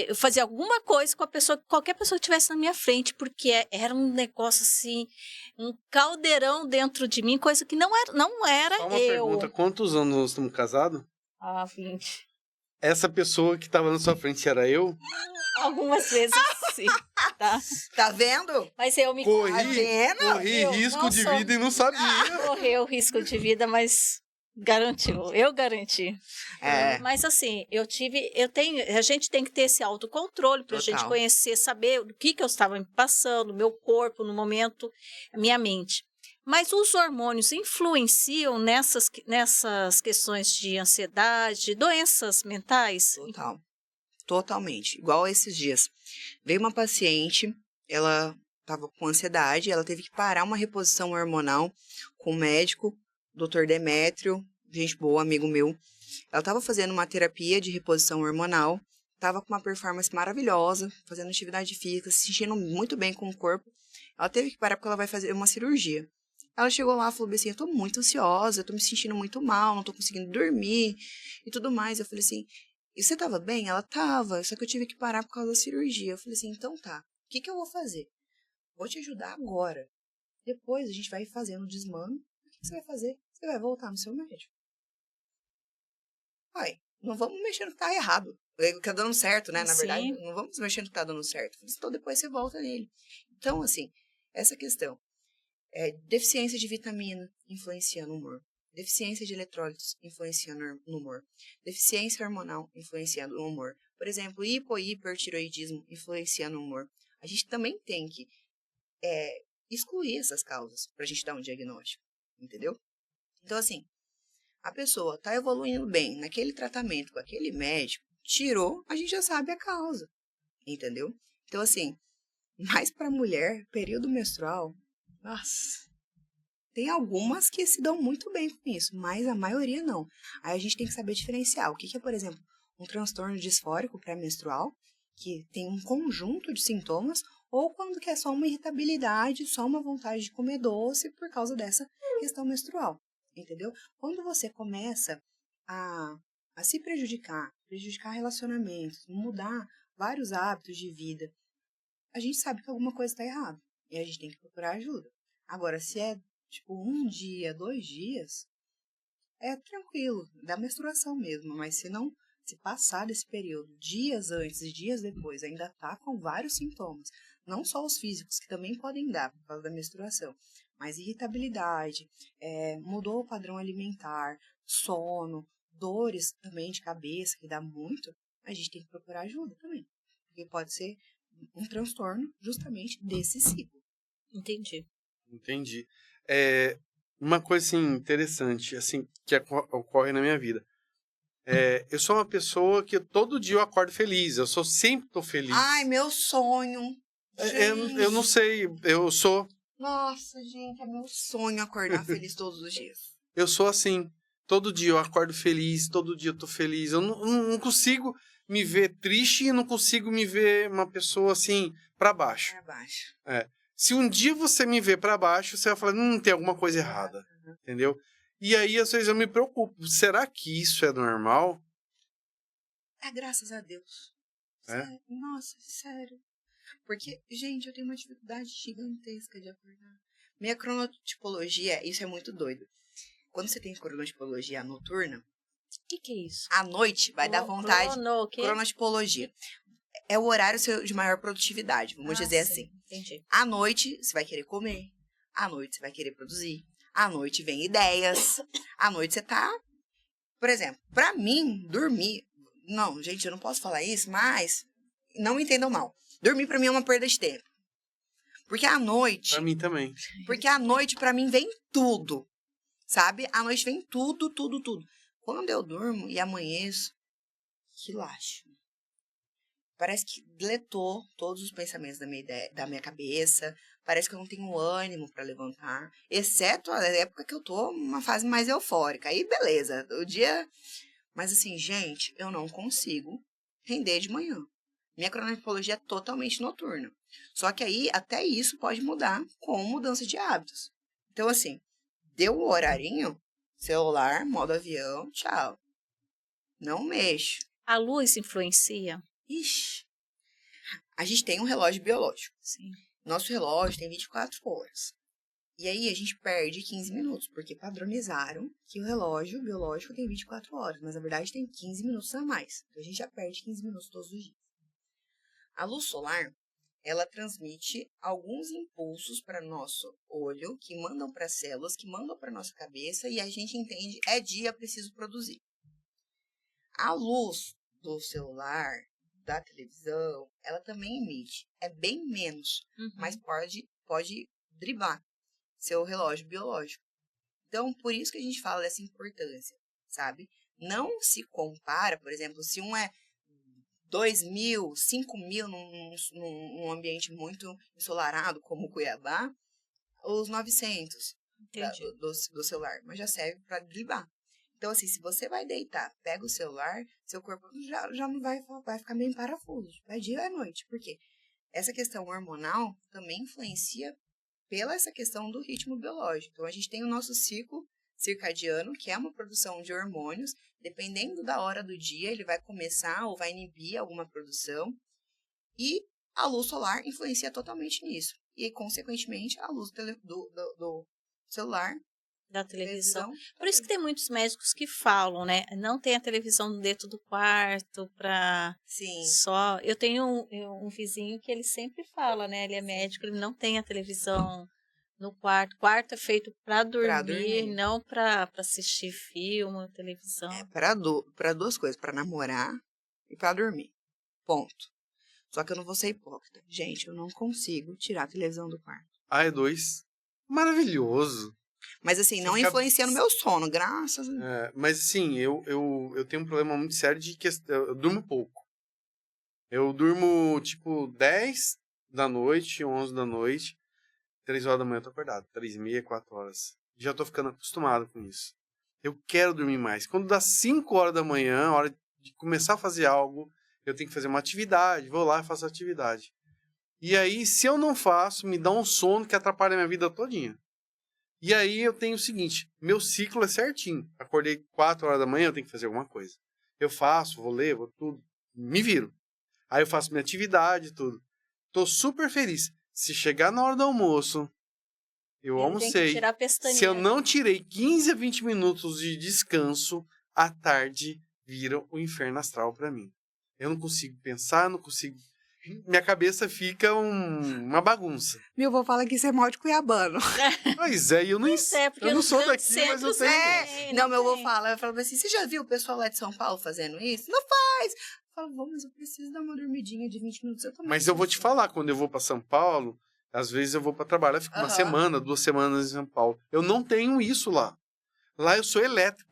eu fazia alguma coisa com a pessoa, qualquer pessoa que estivesse na minha frente, porque era um negócio assim, um caldeirão dentro de mim, coisa que não era Só uma eu. pergunta, quantos anos nós estamos casados? 20. Essa pessoa que estava na sua frente era eu? Algumas vezes sim, tá? Tá vendo? Mas eu me Corri risco de vida e não sabia. Correu risco de vida, mas eu garanti. Mas assim, a gente tem que ter esse autocontrole para a gente conhecer, saber o que eu estava me passando, meu corpo no momento, minha mente. Mas os hormônios influenciam nessas questões de ansiedade, de doenças mentais? Totalmente. Igual esses dias. Veio uma paciente, ela estava com ansiedade, ela teve que parar uma reposição hormonal com o médico, Dr. Demétrio, gente boa, amigo meu. Ela estava fazendo uma terapia de reposição hormonal, estava com uma performance maravilhosa, fazendo atividade física, se sentindo muito bem com o corpo. Ela teve que parar porque ela vai fazer uma cirurgia. Ela chegou lá e falou assim, eu tô muito ansiosa, eu tô me sentindo muito mal, não tô conseguindo dormir e tudo mais. Eu falei assim, e você tava bem? Ela tava, só que eu tive que parar por causa da cirurgia. Eu falei assim, então tá, o que eu vou fazer? Vou te ajudar agora. Depois a gente vai fazendo o desmame. O que você vai fazer? Você vai voltar no seu médico. Não vamos mexer no que tá errado. Que tá dando certo, né? Na verdade, não vamos mexer no que tá dando certo. Então depois você volta nele. Então, assim, essa questão. Deficiência de vitamina influencia no humor. Deficiência de eletrólitos influencia no humor. Deficiência hormonal influencia no humor. Por exemplo, hipohipertiroidismo influencia no humor. A gente também tem que excluir essas causas para a gente dar um diagnóstico, entendeu? Então, assim, a pessoa está evoluindo bem naquele tratamento com aquele médico, tirou, a gente já sabe a causa, entendeu? Então, assim, mas para mulher, período menstrual, nossa, tem algumas que se dão muito bem com isso, mas a maioria não. Aí a gente tem que saber diferenciar o que é, por exemplo, um transtorno disfórico pré-menstrual, que tem um conjunto de sintomas, ou quando que é só uma irritabilidade, só uma vontade de comer doce por causa dessa questão menstrual, entendeu? Quando você começa a se prejudicar relacionamentos, mudar vários hábitos de vida, a gente sabe que alguma coisa está errada e a gente tem que procurar ajuda. Agora, se é tipo 1 dia, 2 dias, é tranquilo, da menstruação mesmo, mas se passar desse período, dias antes e dias depois, ainda tá com vários sintomas, não só os físicos, que também podem dar por causa da menstruação, mas irritabilidade, mudou o padrão alimentar, sono, dores também de cabeça, que dá muito, a gente tem que procurar ajuda também, porque pode ser um transtorno justamente desse ciclo. Entendi. Uma coisa assim, interessante, assim, que ocorre na minha vida. Eu sou uma pessoa que todo dia eu acordo feliz. Eu sempre tô feliz. Ai, meu sonho. Eu não sei, eu sou... Nossa, gente, é meu sonho acordar feliz todos os dias. Eu sou assim. Todo dia eu acordo feliz, todo dia eu tô feliz. Eu não consigo me ver triste e não consigo me ver uma pessoa assim, pra baixo. Pra baixo. Se um dia você me ver pra baixo, você vai falar, tem alguma coisa errada. Entendeu? E aí, às vezes, eu me preocupo. Será que isso é normal? Graças a Deus. Sério. Nossa, sério. Porque, gente, eu tenho uma dificuldade gigantesca de acordar. Minha cronotipologia, isso é muito doido. Quando você tem cronotipologia noturna... O que é isso? À noite vai dar vontade... Cronotipologia. É o horário seu de maior produtividade, vamos dizer assim. Entendi. À noite, você vai querer comer. À noite, você vai querer produzir. À noite, vem ideias. À noite, você tá... Por exemplo, pra mim, dormir... Não, gente, eu não posso falar isso, mas... Não me entendam mal. Dormir pra mim é uma perda de tempo. Porque à noite... Pra mim também. Porque à noite, pra mim, vem tudo. Sabe? À noite vem tudo, tudo, tudo. Quando eu durmo e amanheço, relaxo. Parece que deletou todos os pensamentos da minha cabeça. Parece que eu não tenho ânimo para levantar. Exceto a época que eu tô numa fase mais eufórica. Aí, beleza. O dia... Mas assim, gente, eu não consigo render de manhã. Minha cronotipologia é totalmente noturna. Só que aí, até isso pode mudar com mudança de hábitos. Então, assim, deu o horarinho, celular, modo avião, tchau. Não mexo. A luz influencia? Ixi. A gente tem um relógio biológico. Sim. Nosso relógio tem 24 horas. E aí a gente perde 15 minutos, porque padronizaram que o relógio biológico tem 24 horas, mas na verdade tem 15 minutos a mais. Então a gente já perde 15 minutos todos os dias. A luz solar, ela transmite alguns impulsos para nosso olho, que mandam para as células, que mandam para nossa cabeça, e a gente entende, é dia, preciso produzir. A luz do celular, da televisão, ela também emite. É bem menos, mas pode driblar seu relógio biológico. Então, por isso que a gente fala dessa importância, sabe? Não se compara, por exemplo, se um é 2.000, 5.000 num ambiente muito ensolarado, como Cuiabá, os 900 do celular, mas já serve para driblar. Então, assim, se você vai deitar, pega o celular, seu corpo já não vai ficar meio em parafuso. É dia ou é noite. Por quê? Essa questão hormonal também influencia pela essa questão do ritmo biológico. Então, a gente tem o nosso ciclo circadiano, que é uma produção de hormônios. Dependendo da hora do dia, ele vai começar ou vai inibir alguma produção. E a luz solar influencia totalmente nisso. E, consequentemente, a luz do celular, da televisão. Por isso que tem muitos médicos que falam, né? Não tem a televisão dentro do quarto para só... Eu tenho um vizinho que ele sempre fala, né? Ele é médico, ele não tem a televisão no quarto. O quarto é feito para dormir, não para assistir filme, televisão. Para duas coisas, para namorar e para dormir. Ponto. Só que eu não vou ser hipócrita. Gente, eu não consigo tirar a televisão do quarto. É 2. Maravilhoso. Mas assim, não influencia no meu sono, graças a Deus. Mas assim, eu tenho um problema muito sério de que eu durmo pouco. Eu durmo, tipo, 10 da noite, 11 da noite, 3 horas da manhã eu tô acordado. 3h30, 4 horas. Já tô ficando acostumado com isso. Eu quero dormir mais. Quando dá 5 horas da manhã, hora de começar a fazer algo, eu tenho que fazer uma atividade, vou lá e faço a atividade. E aí, se eu não faço, me dá um sono que atrapalha a minha vida todinha. E aí eu tenho o seguinte, meu ciclo é certinho. Acordei 4 horas da manhã, eu tenho que fazer alguma coisa. Eu faço, vou ler, vou tudo, me viro. Aí eu faço minha atividade, tudo. Tô super feliz. Se chegar na hora do almoço, eu almocei. Tem que tirar a pestaninha. Se eu não tirei 15 a 20 minutos de descanso, à tarde vira o inferno astral pra mim. Eu não consigo pensar, não consigo... Minha cabeça fica uma bagunça. Meu avô fala que isso é mal de cuiabano. Pois é, eu não, porque eu não nos sou grandes daqui, mas eu centros tenho... Não, meu avô fala assim, você já viu o pessoal lá de São Paulo fazendo isso? Não faz! Eu falo, vou, mas eu preciso dar uma dormidinha de 20 minutos. Mas eu vou te falar, quando eu vou pra São Paulo, às vezes eu vou pra trabalhar, fico uma semana, 2 semanas em São Paulo. Eu não tenho isso lá. Lá eu sou elétrico.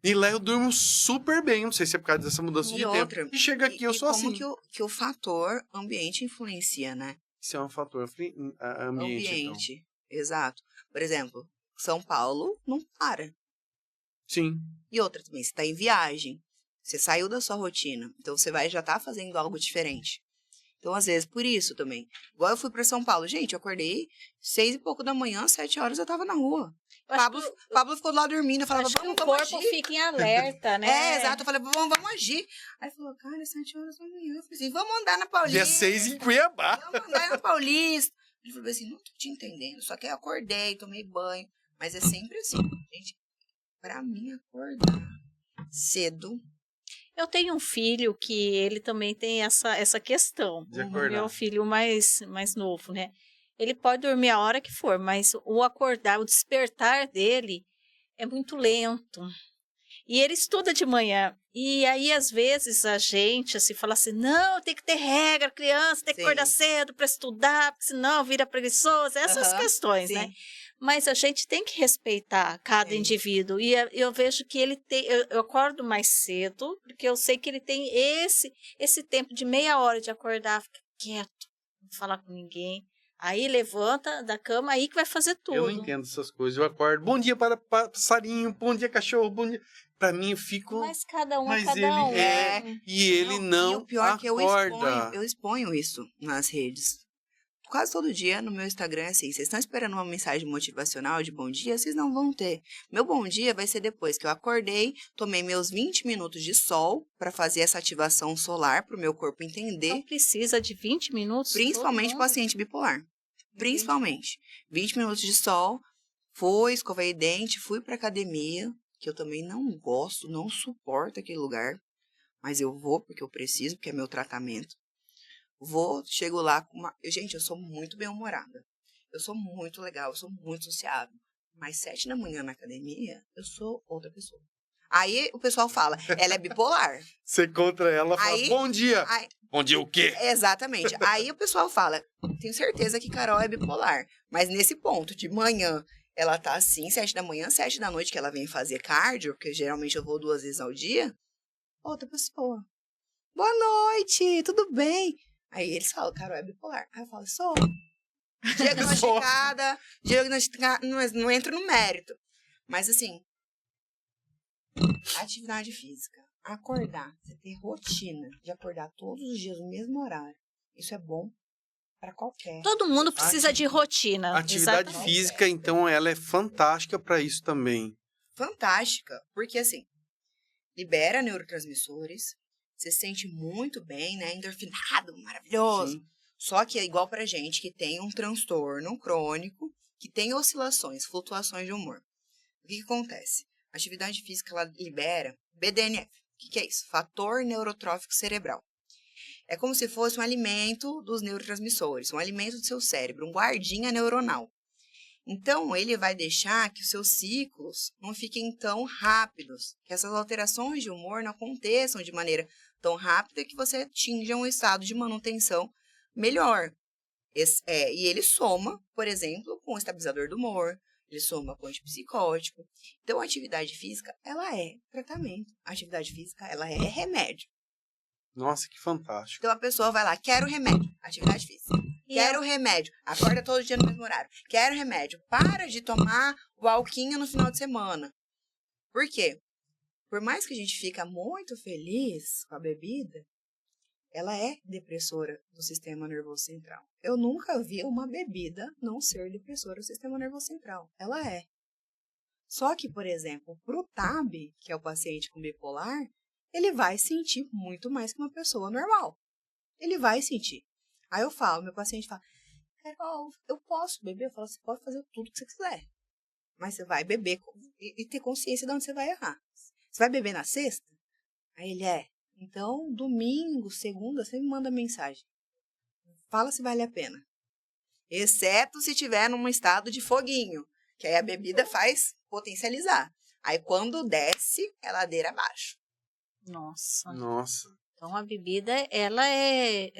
E lá eu durmo super bem, não sei se é por causa dessa mudança de tempo. E chega aqui, eu sou assim. Como que o fator ambiente influencia, né? Isso é um fator ambiente, então. Exato. Por exemplo, São Paulo não para. Sim. E outra também, você está em viagem, você saiu da sua rotina, então você vai já tá fazendo algo diferente. Então, às vezes, por isso também. Igual eu fui para São Paulo. Gente, eu acordei 6 e pouco da manhã, 7 horas eu tava na rua. Pablo ficou lá dormindo, eu falava, vamos agir. O corpo agir. fica em alerta, né? Exato. Eu falei, vamos agir. Aí ele falou, cara, 7 horas da manhã. Eu falei assim, vamos andar na Paulista. Dia 6 em Cuiabá. Vamos andar na Paulista. Ele falou assim, não tô te entendendo. Só que eu acordei, tomei banho. Mas é sempre assim. Gente, pra mim acordar cedo... Eu tenho um filho que ele também tem essa questão. De acordar. Meu filho mais novo, né? Ele pode dormir a hora que for, mas o acordar, o despertar dele é muito lento. E ele estuda de manhã. E aí, às vezes, a gente assim, fala assim, não, tem que ter regra, criança tem que acordar cedo para estudar, porque senão vira preguiçoso. Essas questões, né? Mas a gente tem que respeitar cada indivíduo. E eu vejo que ele tem... Eu acordo mais cedo, porque eu sei que ele tem esse tempo de meia hora de acordar, fica quieto, não falar com ninguém. Aí levanta da cama, aí que vai fazer tudo. Eu não entendo essas coisas. Eu acordo, bom dia para passarinho, bom dia cachorro, bom dia... Pra mim, eu fico... Mas cada um Mas é cada ele um. E ele não e o pior acorda. É que eu exponho isso nas redes. Quase todo dia no meu Instagram é assim, vocês estão esperando uma mensagem motivacional de bom dia? Vocês não vão ter. Meu bom dia vai ser depois que eu acordei, tomei meus 20 minutos de sol para fazer essa ativação solar para o meu corpo entender. Não precisa de 20 minutos? Principalmente paciente bipolar. Principalmente. 20 minutos de sol, escovei dente, fui para academia, que eu também não gosto, não suporto aquele lugar, mas eu vou porque eu preciso, porque é meu tratamento. Chego lá com uma... Gente, eu sou muito bem-humorada. Eu sou muito legal, eu sou muito sociável. Mas 7 da manhã na academia, eu sou outra pessoa. Aí o pessoal fala, ela é bipolar. Você contra ela, fala, bom dia. Bom dia o quê? Exatamente. Aí o pessoal fala, tenho certeza que Carol é bipolar. Mas nesse ponto, de manhã, ela tá assim, 7 da manhã, 7 da noite que ela vem fazer cardio, porque geralmente eu vou 2 vezes ao dia. Outra pessoa. Boa noite, tudo bem? Aí eles falam, Carol é bipolar. Aí eu falo, sou. Diagnosticada, não entro no mérito. Mas assim, atividade física, acordar, você ter rotina de acordar todos os dias no mesmo horário, isso é bom para qualquer. Todo mundo precisa de rotina. Atividade física, então, ela é fantástica para isso também. Fantástica, porque assim, libera neurotransmissores, você se sente muito bem, né? Endorfinado, maravilhoso. Sim. Só que é igual pra gente que tem um transtorno crônico, que tem oscilações, flutuações de humor. O que acontece? A atividade física, ela libera BDNF. O que é isso? Fator neurotrófico cerebral. É como se fosse um alimento dos neurotransmissores, um alimento do seu cérebro, um guardinha neuronal. Então, ele vai deixar que os seus ciclos não fiquem tão rápidos, que essas alterações de humor não aconteçam de maneira tão rápida que você atinja um estado de manutenção melhor. E ele soma, por exemplo, com o estabilizador do humor, ele soma com o antipsicótico. Então, a atividade física, ela é tratamento. A atividade física, ela é remédio. Nossa, que fantástico. Então, a pessoa vai lá, quero remédio, atividade física. Quero remédio, acorda todo dia no mesmo horário. Quero remédio, para de tomar o alquinho no final de semana. Por quê? Por mais que a gente fica muito feliz com a bebida, ela é depressora do sistema nervoso central. Eu nunca vi uma bebida não ser depressora do sistema nervoso central. Ela é. Só que, por exemplo, para o TAB, que é o paciente com bipolar, ele vai sentir muito mais que uma pessoa normal. Ele vai sentir. Aí eu falo, meu paciente fala, Carol, eu posso beber? Eu falo, você pode fazer tudo que você quiser. Mas você vai beber e ter consciência de onde você vai errar. Você vai beber na sexta? Aí ele então, domingo, segunda, você me manda mensagem. Fala se vale a pena. Exceto se tiver num estado de foguinho, que aí a bebida faz potencializar. Aí quando desce, é ladeira abaixo. Nossa. Então a bebida, ela é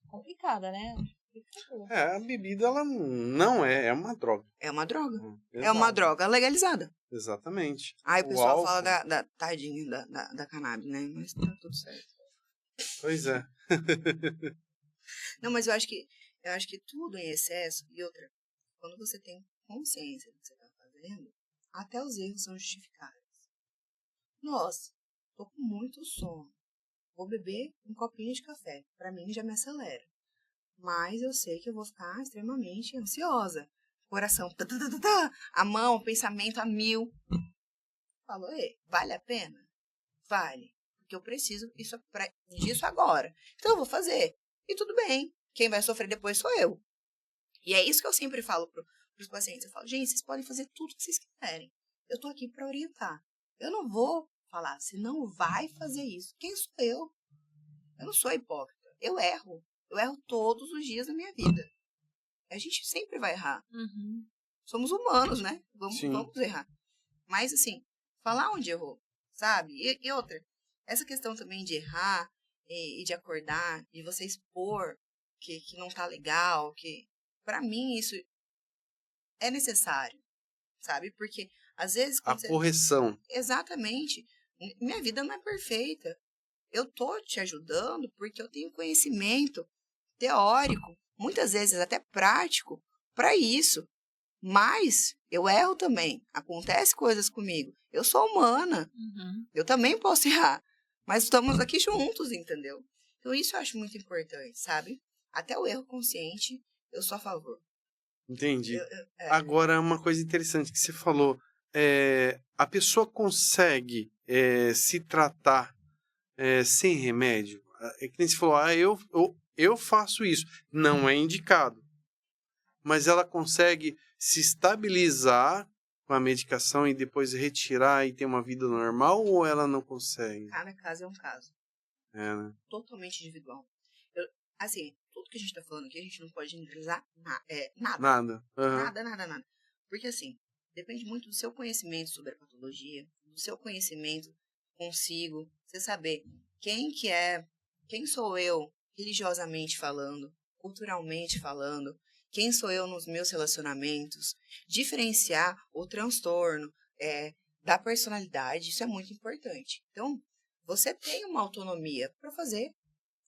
complicada, né? A bebida, ela não é uma droga. É uma droga. Exato. É uma droga legalizada. Exatamente. Aí o pessoal fala da tadinha da cannabis, né? Mas tá tudo certo. Pois é. Não, mas eu acho que tudo em excesso, e outra, quando você tem consciência do que você está fazendo, até os erros são justificáveis. Nossa, tô com muito sono. Vou beber um copinho de café. Para mim já me acelera. Mas eu sei que eu vou ficar extremamente ansiosa. Coração, a mão, o pensamento a 1000. Falou, vale a pena? Vale. Porque eu preciso disso agora. Então eu vou fazer. E tudo bem. Quem vai sofrer depois sou eu. E é isso que eu sempre falo para os pacientes. Eu falo, gente, vocês podem fazer tudo o que vocês quiserem. Eu tô aqui para orientar. Eu não vou falar, você não vai fazer isso. Quem sou eu? Eu não sou hipócrita. Eu erro. Eu erro todos os dias da minha vida. A gente sempre vai errar. Uhum. Somos humanos, né? Vamos errar. Mas, assim, falar onde errou, sabe? E outra, essa questão também de errar e de acordar, e você expor que não tá legal, que pra mim isso é necessário, sabe? Porque, às vezes... Correção. Exatamente. Minha vida não é perfeita. Eu tô te ajudando porque eu tenho conhecimento teórico, muitas vezes até prático, para isso. Mas eu erro também. Acontece coisas comigo. Eu sou humana. Uhum. Eu também posso errar. Mas estamos aqui juntos, entendeu? Então isso eu acho muito importante, sabe? Até o erro consciente, eu sou a favor. Entendi. Agora, uma coisa interessante que você falou. A pessoa consegue se tratar sem remédio? É que nem você falou, eu faço isso. Não é indicado. Mas ela consegue se estabilizar com a medicação e depois retirar e ter uma vida normal, ou ela não consegue? Cada caso é um caso. Né? Totalmente individual. Assim, tudo que a gente tá falando aqui, a gente não pode generalizar nada. Nada. Uhum. Nada. Porque, assim, depende muito do seu conhecimento sobre a patologia, do seu conhecimento consigo, você saber quem sou eu, religiosamente falando, culturalmente falando, quem sou eu nos meus relacionamentos, diferenciar o transtorno da personalidade, isso é muito importante. Então, você tem uma autonomia para fazer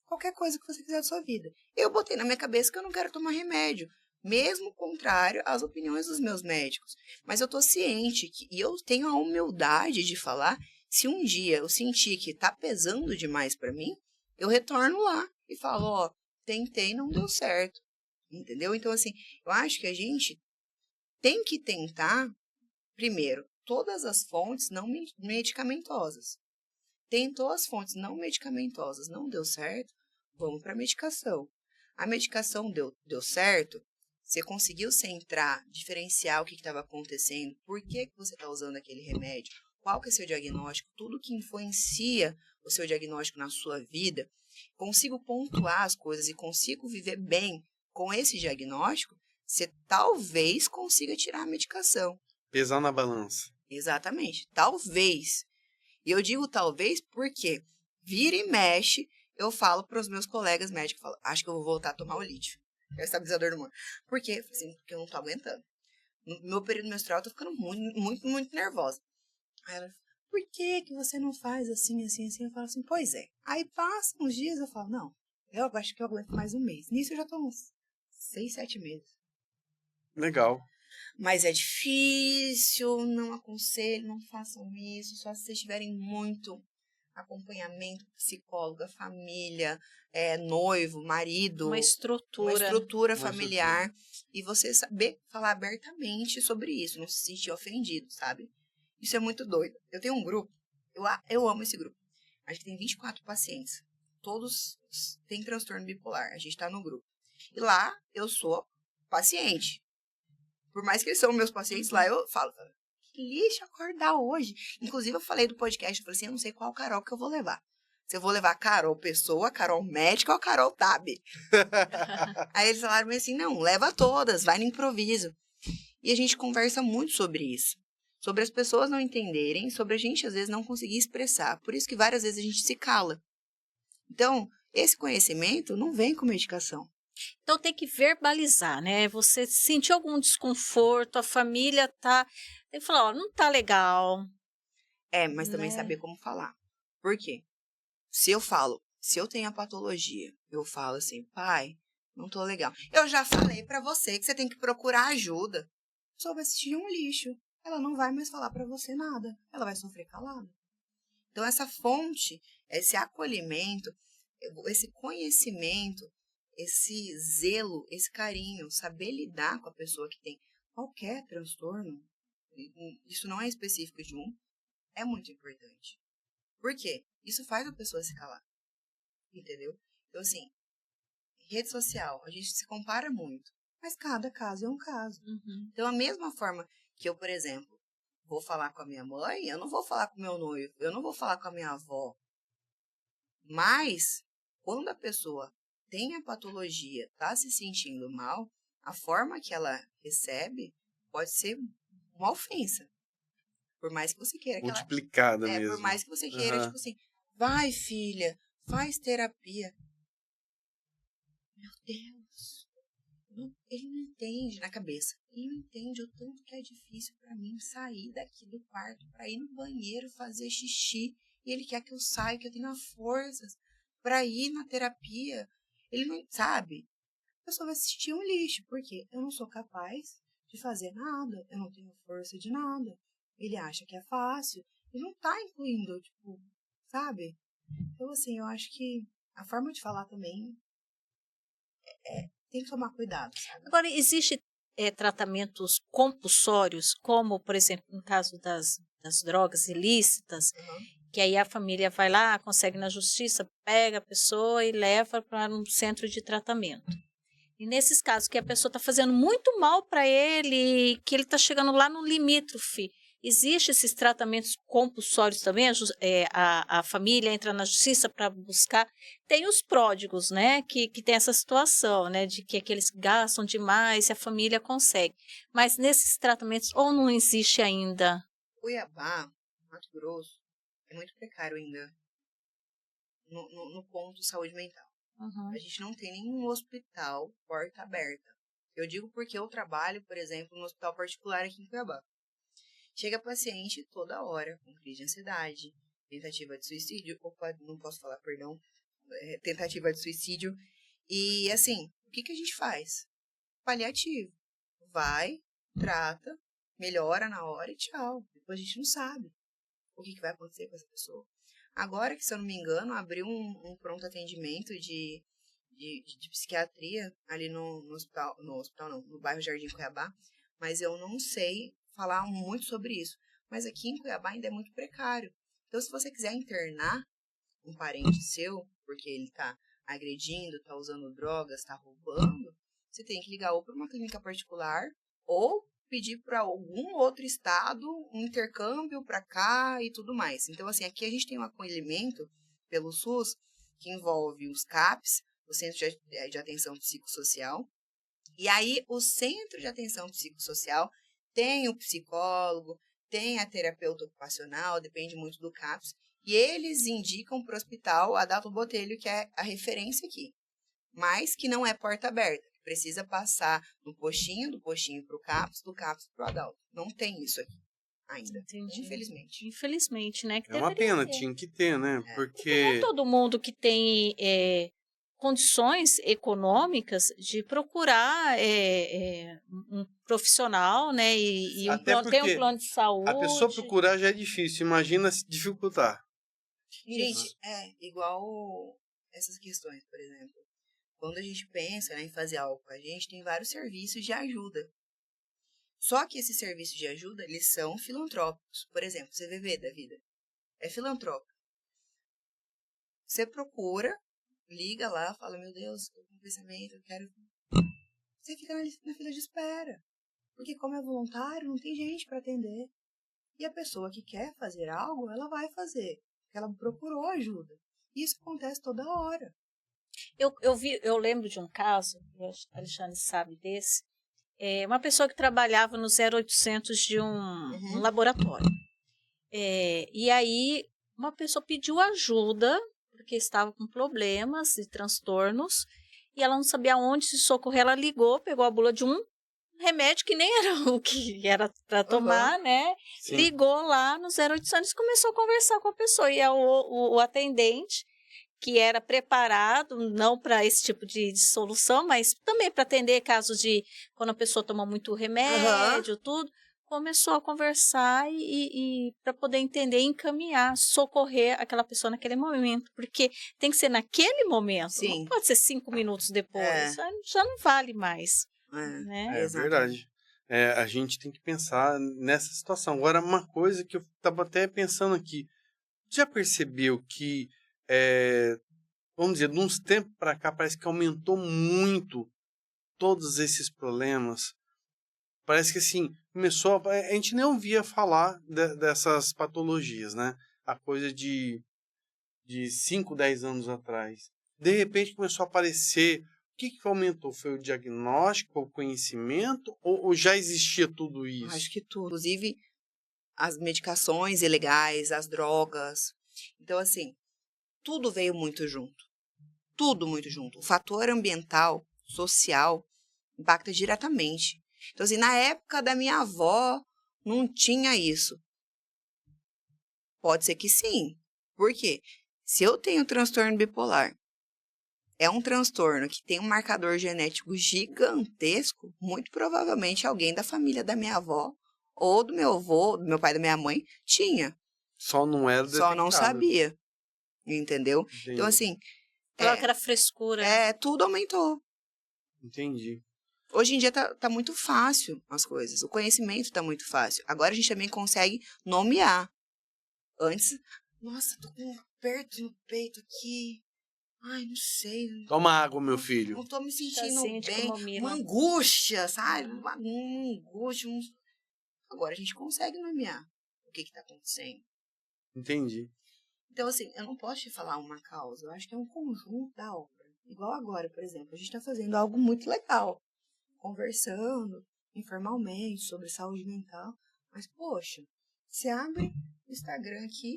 qualquer coisa que você quiser da sua vida. Eu botei na minha cabeça que eu não quero tomar remédio, mesmo contrário às opiniões dos meus médicos. Mas eu estou ciente e eu tenho a humildade de falar, se um dia eu sentir que está pesando demais para mim, eu retorno lá e falo, tentei, não deu certo. Entendeu? Então, assim, eu acho que a gente tem que tentar, primeiro, todas as fontes não medicamentosas. Tentou as fontes não medicamentosas, não deu certo, vamos para a medicação. A medicação deu certo, você conseguiu centrar, diferenciar o que estava acontecendo, por que você está usando aquele remédio, qual que é o seu diagnóstico, tudo que influencia o seu diagnóstico na sua vida, consigo pontuar as coisas e consigo viver bem com esse diagnóstico, você talvez consiga tirar a medicação. Pesar na balança. Exatamente, talvez. E eu digo talvez porque vira e mexe, eu falo para os meus colegas médicos, falo, acho que eu vou voltar a tomar o lítio, que é o estabilizador do humor. Por quê? Assim, porque eu não tô aguentando. No meu período menstrual, eu tô ficando muito nervosa. Aí ela, por que você não faz assim? Eu falo assim, pois é. Aí passam uns dias, eu falo, não, eu acho que eu aguento mais um mês. Nisso eu já tô uns 6, 7 meses. Legal. Mas é difícil, não aconselho, não façam isso, só se vocês estiverem muito acompanhamento, psicóloga, família, noivo, marido. Uma estrutura. Familiar. E você saber falar abertamente sobre isso, não se sentir ofendido, sabe? Isso é muito doido. Eu tenho um grupo, eu amo esse grupo. Acho que tem 24 pacientes. Todos têm transtorno bipolar. A gente tá no grupo. E lá, eu sou paciente. Por mais que eles são meus pacientes, lá eu falo, que lixo acordar hoje. Inclusive, eu falei do podcast, eu falei assim, eu não sei qual Carol que eu vou levar. Se eu vou levar a Carol pessoa, a Carol médica ou a Carol Tab. Aí eles falaram assim, não, leva todas, vai no improviso. E a gente conversa muito sobre isso. Sobre as pessoas não entenderem, sobre a gente, às vezes, não conseguir expressar. Por isso que várias vezes a gente se cala. Então, esse conhecimento não vem com medicação. Então tem que verbalizar, né? Você sentiu algum desconforto, a família tá... Tem que falar, ó, não tá legal. Mas também saber como falar. Por quê? Se eu tenho a patologia, eu falo assim, pai, não tô legal. Eu já falei pra você que você tem que procurar ajuda. A pessoa vai assistir um lixo. Ela não vai mais falar pra você nada. Ela vai sofrer calada. Então essa fonte, esse acolhimento, esse conhecimento, esse zelo, esse carinho, saber lidar com a pessoa que tem qualquer transtorno, isso não é específico de um, é muito importante. Por quê? Isso faz a pessoa se calar. Entendeu? Então, assim, rede social, a gente se compara muito, mas cada caso é um caso. Uhum. Então, a mesma forma que eu, por exemplo, vou falar com a minha mãe, eu não vou falar com o meu noivo, eu não vou falar com a minha avó. Mas, quando a pessoa tem a patologia, está se sentindo mal, a forma que ela recebe pode ser uma ofensa. Por mais que você queira. Multiplicada mesmo. Por mais que você queira, tipo assim, vai filha, faz terapia. Meu Deus. Ele não entende na cabeça. Ele não entende o tanto que é difícil para mim sair daqui do quarto para ir no banheiro fazer xixi. E ele quer que eu saia, que eu tenha forças para ir na terapia. Ele não sabe. A pessoa vai assistir um lixo, porque eu não sou capaz de fazer nada. Eu não tenho força de nada. Ele acha que é fácil. Ele não tá incluindo, tipo, sabe? Então, assim, eu acho que a forma de falar também tem que tomar cuidado, sabe? Agora, existe tratamentos compulsórios, como, por exemplo, no caso das drogas ilícitas, que aí a família vai lá, consegue na justiça, pega a pessoa e leva para um centro de tratamento. E nesses casos que a pessoa está fazendo muito mal para ele, que ele está chegando lá no limítrofe, existem esses tratamentos compulsórios também? A família entra na justiça para buscar. Tem os pródigos, né? Que tem essa situação, né? De que aqueles gastam demais e a família consegue. Mas nesses tratamentos, ou não existe ainda? Cuiabá, Mato Grosso, é muito precário ainda no ponto de saúde mental. Uhum. A gente não tem nenhum hospital porta aberta. Eu digo porque eu trabalho, por exemplo, no hospital particular aqui em Cuiabá. Chega paciente toda hora com crise de ansiedade, tentativa de suicídio, não posso falar, perdão, tentativa de suicídio. E assim, o que a gente faz? Paliativo. Vai, trata, melhora na hora e tchau. Depois a gente não sabe o que vai acontecer com essa pessoa. Agora que, se eu não me engano, abriu um pronto atendimento de psiquiatria ali no hospital não, no bairro Jardim Cuiabá, mas eu não sei falar muito sobre isso. Mas aqui em Cuiabá ainda é muito precário. Então, se você quiser internar um parente seu, porque ele está agredindo, está usando drogas, está roubando, você tem que ligar ou para uma clínica particular ou pedir para algum outro estado um intercâmbio para cá e tudo mais. Então, assim, aqui a gente tem um acolhimento pelo SUS que envolve os CAPs, o Centro de Atenção Psicossocial. E aí, o Centro de Atenção Psicossocial tem o psicólogo, tem a terapeuta ocupacional, depende muito do CAPS, e eles indicam para o hospital a Adalto Botelho, que é a referência aqui, mas que não é porta aberta, precisa passar do postinho para o CAPS, do CAPS para o Adalto. Não tem isso aqui ainda, Entendi. infelizmente. Infelizmente, né? Que É uma pena, tinha que ter, né? Porque não é todo mundo que tem condições econômicas de procurar um profissional, né? E Até tem um porque plano de saúde. a pessoa procurar já é difícil, imagina se dificultar. Gente, igual essas questões, por exemplo. Quando a gente pensa, né, em fazer algo com a gente, tem vários serviços de ajuda. Só que esses serviços de ajuda, eles são filantrópicos. Por exemplo, CVV da vida. É filantrópico. Você procura, liga lá, fala, meu Deus, estou com um pensamento, eu quero... Você fica na fila de espera. Porque como é voluntário, não tem gente para atender. E a pessoa que quer fazer algo, ela vai fazer. Porque ela procurou ajuda. Isso acontece toda hora. Eu lembro de um caso, o Alexandre sabe desse, uma pessoa que trabalhava no 0800 de um laboratório. E aí, uma pessoa pediu ajuda, porque estava com problemas e transtornos, e ela não sabia onde se socorrer. Ela ligou, pegou a bula de um remédio que nem era o que era para tomar, né? Sim. Ligou lá no 0800 e começou a conversar com a pessoa. E o atendente, que era preparado, não para esse tipo de solução, mas também para atender casos de quando a pessoa toma muito remédio, tudo, começou a conversar e para poder entender, encaminhar, socorrer aquela pessoa naquele momento, porque tem que ser naquele momento, Sim. não pode ser 5 minutos depois, já não vale mais. É verdade. A gente tem que pensar nessa situação. Agora, uma coisa que eu estava até pensando aqui, já percebeu que vamos dizer, de uns tempos para cá, parece que aumentou muito todos esses problemas. Parece que, assim, começou... A gente nem ouvia falar dessas patologias, né? A coisa de 5, 10 anos atrás. De repente, começou a aparecer... O que aumentou? Foi o diagnóstico, o conhecimento? Ou já existia tudo isso? Acho que tudo. Inclusive, as medicações ilegais, as drogas. Então, assim, tudo veio muito junto. Tudo muito junto. O fator ambiental, social, impacta diretamente. Então, assim, na época da minha avó, não tinha isso. Pode ser que sim. Por quê? Se eu tenho transtorno bipolar, é um transtorno que tem um marcador genético gigantesco, muito provavelmente alguém da família da minha avó, ou do meu avô, do meu pai e da minha mãe, tinha. Só não era detectado. Só não sabia. Entendeu? Entendi. Então, assim... Falava que era frescura. Tudo aumentou. Entendi. Hoje em dia tá muito fácil as coisas. O conhecimento tá muito fácil. Agora a gente também consegue nomear. Antes, nossa, tô com um aperto no peito aqui. Ai, não sei. Toma água, meu filho. Não tô me sentindo Chazinho bem. Uma angústia, sabe? Uma angústia. Agora a gente consegue nomear o que tá acontecendo. Entendi. Então, assim, eu não posso te falar uma causa. Eu acho que é um conjunto da obra. Igual agora, por exemplo, a gente está fazendo algo muito legal. Conversando informalmente sobre saúde mental. Mas, poxa, você abre o Instagram aqui,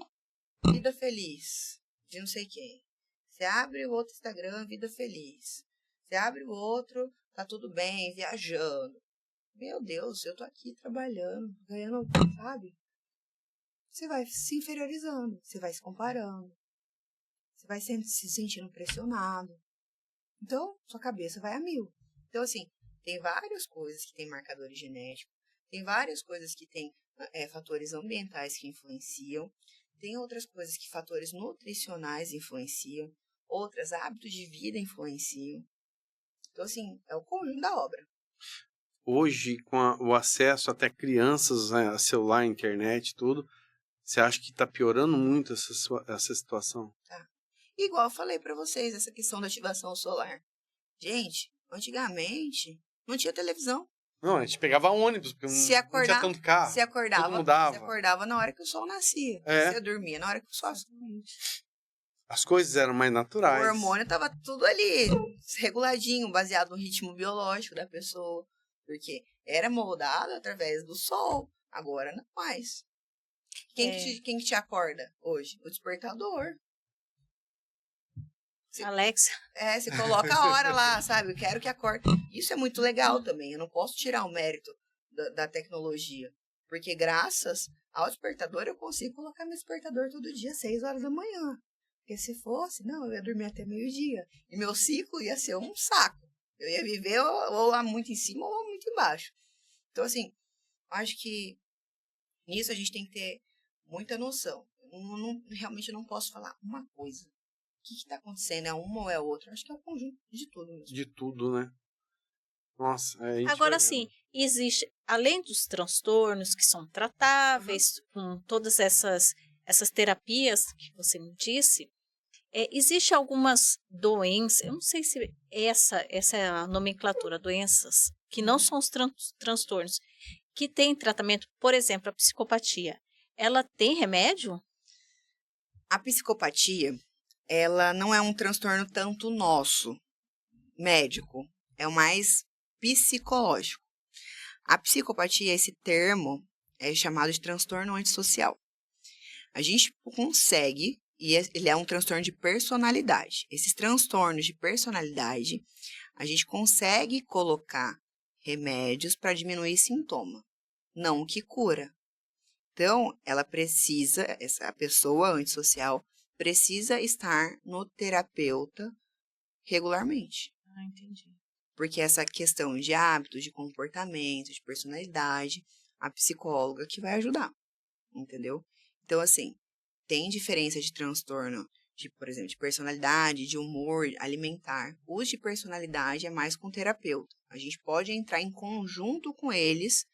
Vida Feliz, de não sei quem. Você abre o outro Instagram, Vida Feliz. Você abre o outro, tá tudo bem, viajando. Meu Deus, eu tô aqui trabalhando, ganhando, sabe? Você vai se inferiorizando, você vai se comparando, você vai se sentindo pressionado. Então, sua cabeça vai a mil. Então, assim, tem várias coisas que tem marcadores genéticos, tem várias coisas que tem fatores ambientais que influenciam, tem outras coisas que fatores nutricionais influenciam, outras hábitos de vida influenciam. Então, assim, é o conjunto da obra. Hoje, com o acesso até crianças, né, a celular, internet, tudo, você acha que está piorando muito essa situação? Tá. Igual eu falei para vocês, essa questão da ativação solar. Gente, antigamente não tinha televisão. Não, a gente pegava ônibus, porque não tinha tanto carro. Você acordava, tudo mudava. você acordava na hora que o sol nascia. Você dormia na hora que o sol nascia. As coisas eram mais naturais. O hormônio estava tudo ali, reguladinho, baseado no ritmo biológico da pessoa. Porque era moldado através do sol. Agora não mais. Quem que te acorda hoje? O despertador. Alexa. Você coloca a hora lá, sabe? Eu quero que acorde. Isso é muito legal também. Eu não posso tirar o mérito da tecnologia. Porque graças ao despertador eu consigo colocar meu despertador todo dia, 6 horas da manhã. Porque se fosse, não, eu ia dormir até meio-dia. E meu ciclo ia ser um saco. Eu ia viver ou lá muito em cima ou lá muito embaixo. Então, assim, acho que nisso a gente tem que ter muita noção. Eu realmente não posso falar uma coisa. O que está acontecendo? É uma ou é outra? Acho que é o conjunto de tudo mesmo. De tudo, né? Nossa, Agora, sim, existe, além dos transtornos que são tratáveis, com todas essas terapias que você me disse, existe algumas doenças, eu não sei se essa é a nomenclatura, doenças que não são os transtornos, que tem tratamento, por exemplo, a psicopatia. Ela tem remédio? A psicopatia, ela não é um transtorno tanto nosso, médico, é o mais psicológico. A psicopatia, esse termo, é chamado de transtorno antissocial. A gente consegue, e ele é um transtorno de personalidade. Esses transtornos de personalidade, a gente consegue colocar remédios para diminuir sintoma, não o que cura. Então, a pessoa antissocial precisa estar no terapeuta regularmente. Ah, entendi. Porque essa questão de hábitos, de comportamento, de personalidade, a psicóloga que vai ajudar, entendeu? Então, assim, tem diferença de transtorno, por exemplo, de personalidade, de humor, alimentar. Os de personalidade é mais com o terapeuta. A gente pode entrar em conjunto com eles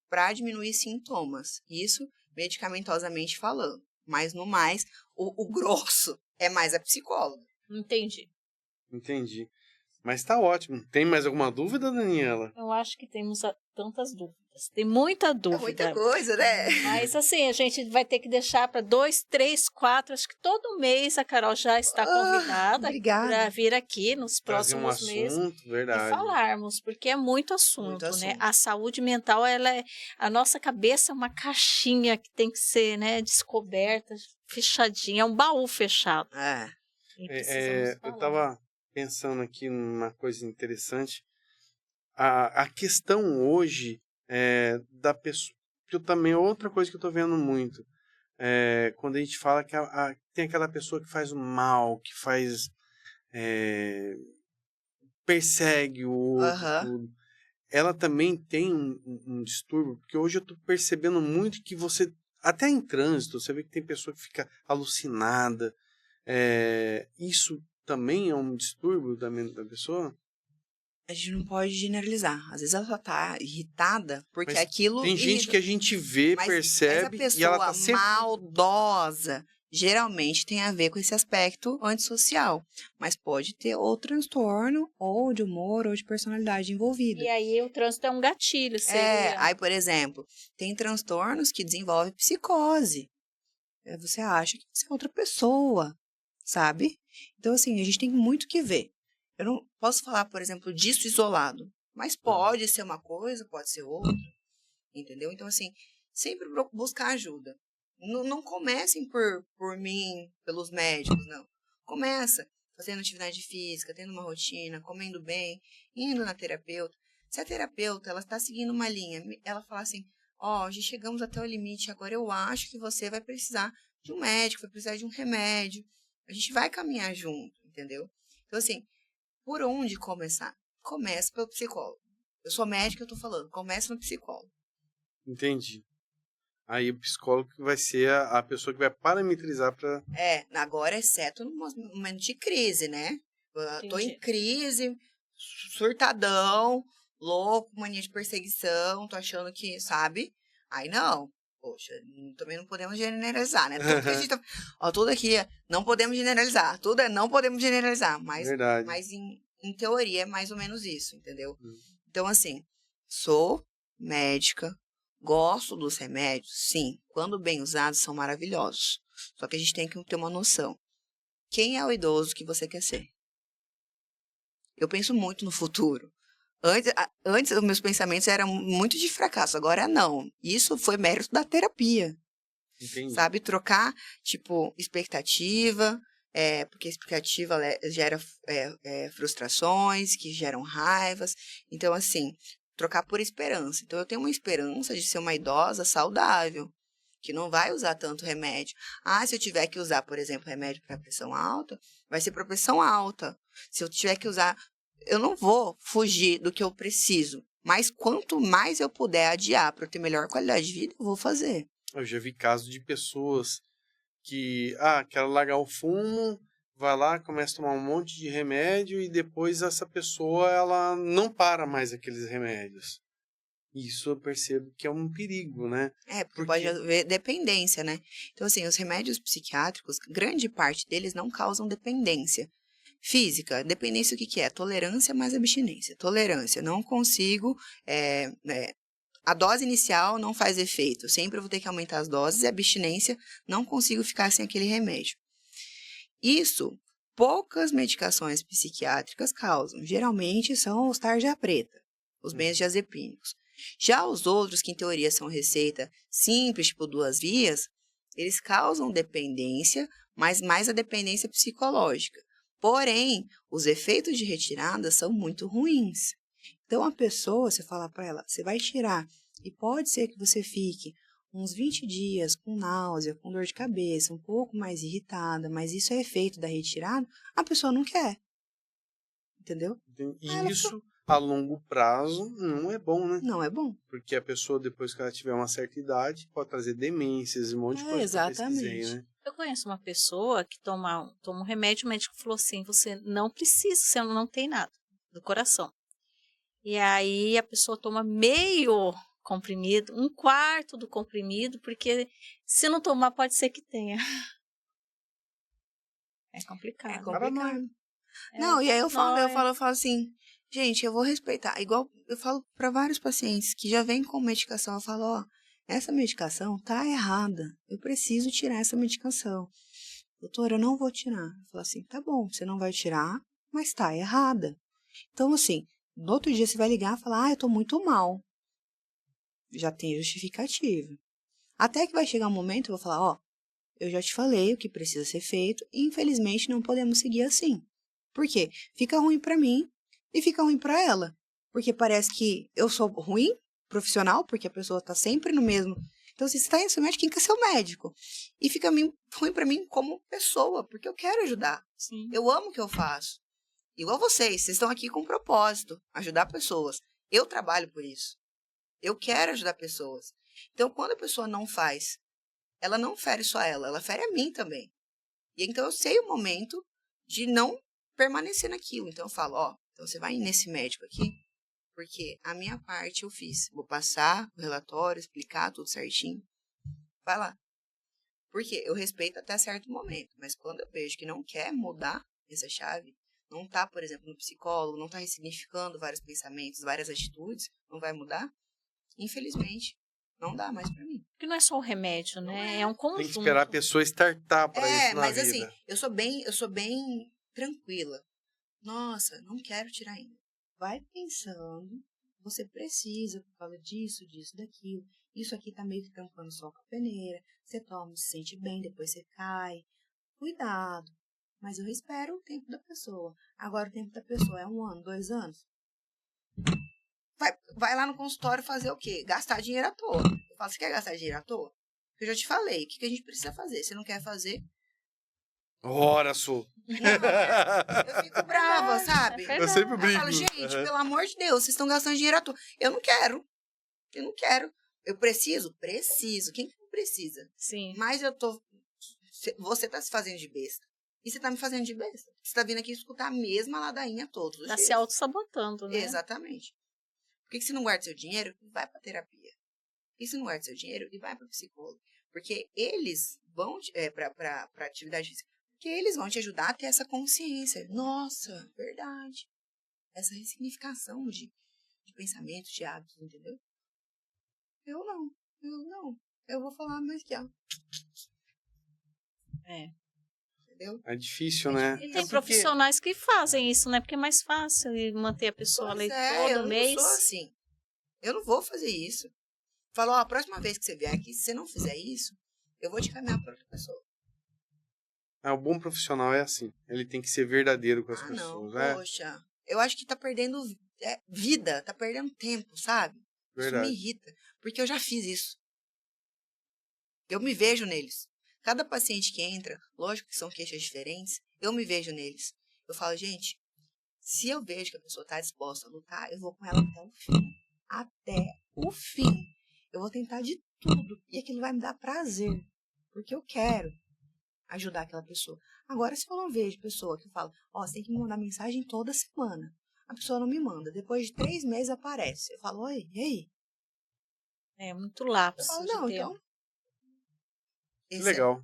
para diminuir sintomas. Isso medicamentosamente falando. Mas no mais, o grosso é mais a psicóloga. Entendi. Mas tá ótimo. Tem mais alguma dúvida, Daniela? Eu acho que temos tantas dúvidas. Tem muita dúvida. É muita coisa, né? Mas assim, a gente vai ter que deixar para 2, 3, 4. Acho que todo mês a Carol já está convidada para vir aqui nos próximos meses verdade. e falarmos, porque é muito assunto, muito né? assunto. A saúde mental, a nossa cabeça é uma caixinha que tem que ser, né, descoberta, fechadinha, é um baú fechado. Eu estava pensando aqui numa coisa interessante. A questão hoje da pessoa, que também é outra coisa que eu estou vendo muito, quando a gente fala que tem aquela pessoa que faz o mal, que faz persegue o outro, ela também tem um distúrbio, porque hoje eu estou percebendo muito que você, até em trânsito, você vê que tem pessoa que fica alucinada, isso também é um distúrbio da mente da pessoa? A gente não pode generalizar. Às vezes ela só tá irritada porque mas aquilo... Tem gente que a gente vê, percebe, mas a pessoa e ela tá sempre... maldosa geralmente tem a ver com esse aspecto antissocial. Mas pode ter ou transtorno, ou de humor, ou de personalidade envolvida. E aí o trânsito é um gatilho, seria... Aí, por exemplo, tem transtornos que desenvolvem psicose. Você acha que você é outra pessoa, sabe? Então, assim, a gente tem muito que ver. Eu não posso falar, por exemplo, disso isolado, mas pode ser uma coisa, pode ser outra, entendeu? Então, assim, sempre buscar ajuda. Não comecem por mim, pelos médicos, não. Começa fazendo atividade física, tendo uma rotina, comendo bem, indo na terapeuta. Se a terapeuta, ela está seguindo uma linha, ela fala assim, já chegamos até o limite, agora eu acho que você vai precisar de um médico, vai precisar de um remédio. A gente vai caminhar junto, entendeu? Então, assim, por onde começar? Comece pelo psicólogo. Eu sou médica, eu tô falando. Comece no psicólogo. Entendi. Aí o psicólogo vai ser a pessoa que vai parametrizar para... Agora, exceto no momento de crise, né? Eu tô em crise, surtadão, louco, mania de perseguição, tô achando que, sabe? Aí não. Poxa, também não podemos generalizar, né? Tudo que a gente tudo aqui não podemos generalizar. Tudo não podemos generalizar. Mas, verdade. Mas em teoria é mais ou menos isso, entendeu? Então, assim, sou médica, gosto dos remédios, sim. Quando bem usados, são maravilhosos. Só que a gente tem que ter uma noção. Quem é o idoso que você quer ser? Eu penso muito no futuro. Antes, os meus pensamentos eram muito de fracasso, agora não. Isso foi mérito da terapia. Entendi. Sabe? Trocar, expectativa, porque a expectativa gera frustrações, que geram raivas. Então, assim, trocar por esperança. Então, eu tenho uma esperança de ser uma idosa saudável, que não vai usar tanto remédio. Se eu tiver que usar, por exemplo, remédio para pressão alta, vai ser para pressão alta. Se eu tiver que usar... Eu não vou fugir do que eu preciso, mas quanto mais eu puder adiar para eu ter melhor qualidade de vida, eu vou fazer. Eu já vi casos de pessoas que, quero largar o fumo, vai lá, começa a tomar um monte de remédio e depois essa pessoa, ela não para mais aqueles remédios. Isso eu percebo que é um perigo, né? Porque pode haver dependência, né? Então, assim, os remédios psiquiátricos, grande parte deles não causam dependência física. Dependência o que é? Tolerância mais abstinência. Tolerância, não consigo, a dose inicial não faz efeito, sempre eu vou ter que aumentar as doses, e abstinência, não consigo ficar sem aquele remédio. Isso, poucas medicações psiquiátricas causam. Geralmente são os tarja preta, os benzodiazepínicos. Já os outros, que em teoria são receita simples, tipo 2 vias, eles causam dependência, mas mais a dependência psicológica. Porém, os efeitos de retirada são muito ruins. Então, a pessoa, você fala para ela, você vai tirar, e pode ser que você fique uns 20 dias com náusea, com dor de cabeça, um pouco mais irritada, mas isso é efeito da retirada, a pessoa não quer. Entendeu? E isso, a longo prazo, não é bom, né? Não é bom. Porque a pessoa, depois que ela tiver uma certa idade, pode trazer demências, um monte de coisa que eu pesquisei, né? Eu conheço uma pessoa que toma um remédio, o médico falou assim, você não precisa, você não tem nada do coração. E aí a pessoa toma meio comprimido, 1/4 do comprimido, porque se não tomar pode ser que tenha. É complicado. É complicado. Não, e aí eu falo assim, gente, eu vou respeitar. Igual eu falo para vários pacientes que já vêm com medicação, eu falo, essa medicação tá errada. Eu preciso tirar essa medicação. Doutora, eu não vou tirar. Eu falo assim, tá bom, você não vai tirar, mas tá errada. Então, assim, no outro dia você vai ligar e falar, eu tô muito mal. Já tem justificativa. Até que vai chegar um momento, eu vou falar, eu já te falei o que precisa ser feito e infelizmente não podemos seguir assim. Por quê? Fica ruim pra mim e fica ruim pra ela. Porque parece que eu sou ruim, profissional, porque a pessoa tá sempre no mesmo. Então, se você tá indo ao seu médico, quem que é seu médico? E fica ruim pra mim como pessoa, porque eu quero ajudar. Sim. Eu amo o que eu faço. Igual vocês estão aqui com um propósito, ajudar pessoas. Eu trabalho por isso. Eu quero ajudar pessoas. Então, quando a pessoa não faz, ela não fere só ela fere a mim também. E então eu sei o momento de não permanecer naquilo. Então eu falo, então você vai nesse médico aqui, porque a minha parte eu fiz. Vou passar o relatório, explicar tudo certinho. Vai lá. Porque eu respeito até certo momento, mas quando eu vejo que não quer mudar essa chave, não está, por exemplo, no psicólogo, não está ressignificando vários pensamentos, várias atitudes, não vai mudar, infelizmente, não dá mais para mim. Porque não é só o remédio, né? É um conjunto. Tem que esperar a pessoa startar para isso na mas vida. Assim, eu sou bem tranquila. Nossa, não quero tirar ainda. Vai pensando, você precisa por causa disso, daquilo. Isso aqui tá meio que tampando só com a peneira. Você toma, se sente bem, depois você cai. Cuidado. Mas eu espero o tempo da pessoa. Agora o tempo da pessoa é 1 ano, 2 anos. Vai lá no consultório fazer o quê? Gastar dinheiro à toa. Eu falo, você quer gastar dinheiro à toa? Eu já te falei, o que a gente precisa fazer? Se não quer fazer... Ora, Su. Eu fico brava, sabe? Eu sempre brinco. Eu falo, gente, pelo amor de Deus, vocês estão gastando dinheiro à toa. Eu não quero. Eu preciso? Preciso. Quem não precisa? Sim. Mas você tá se fazendo de besta. E você tá me fazendo de besta. Você tá vindo aqui escutar a mesma ladainha todos os dias. Tá se auto-sabotando, né? Exatamente. Por que você não guarda seu dinheiro e vai pra terapia? Por que você não guarda seu dinheiro e vai pro psicólogo? Porque eles vão pra atividade física. Porque eles vão te ajudar a ter essa consciência. Nossa, verdade. Essa ressignificação de pensamentos, de hábitos, entendeu? Eu não. Eu vou falar mais que Entendeu? É difícil, né? E tem profissionais que fazem isso, né? Porque é mais fácil manter a pessoa ali todo mês. Eu não sou assim. Eu não vou fazer isso. Falou, a próxima vez que você vier aqui, se você não fizer isso, eu vou te caminhar para outra pessoa. O bom profissional é assim. Ele tem que ser verdadeiro com as pessoas. Não, poxa. Eu acho que tá perdendo vida, tá perdendo tempo, sabe? Verdade. Isso me irrita. Porque eu já fiz isso. Eu me vejo neles. Cada paciente que entra, lógico que são queixas diferentes, eu me vejo neles. Eu falo, gente, se eu vejo que a pessoa tá disposta a lutar, eu vou com ela até o fim. Até o fim. Eu vou tentar de tudo. E aquilo vai me dar prazer. Porque eu quero. ajudar aquela pessoa. Agora, se eu não vejo pessoa que fala, você tem que me mandar mensagem toda semana. A pessoa não me manda. Depois de 3 meses aparece. Eu falo, oi, e aí? É muito lapso. Eu falo, de não, tempo. então... Legal.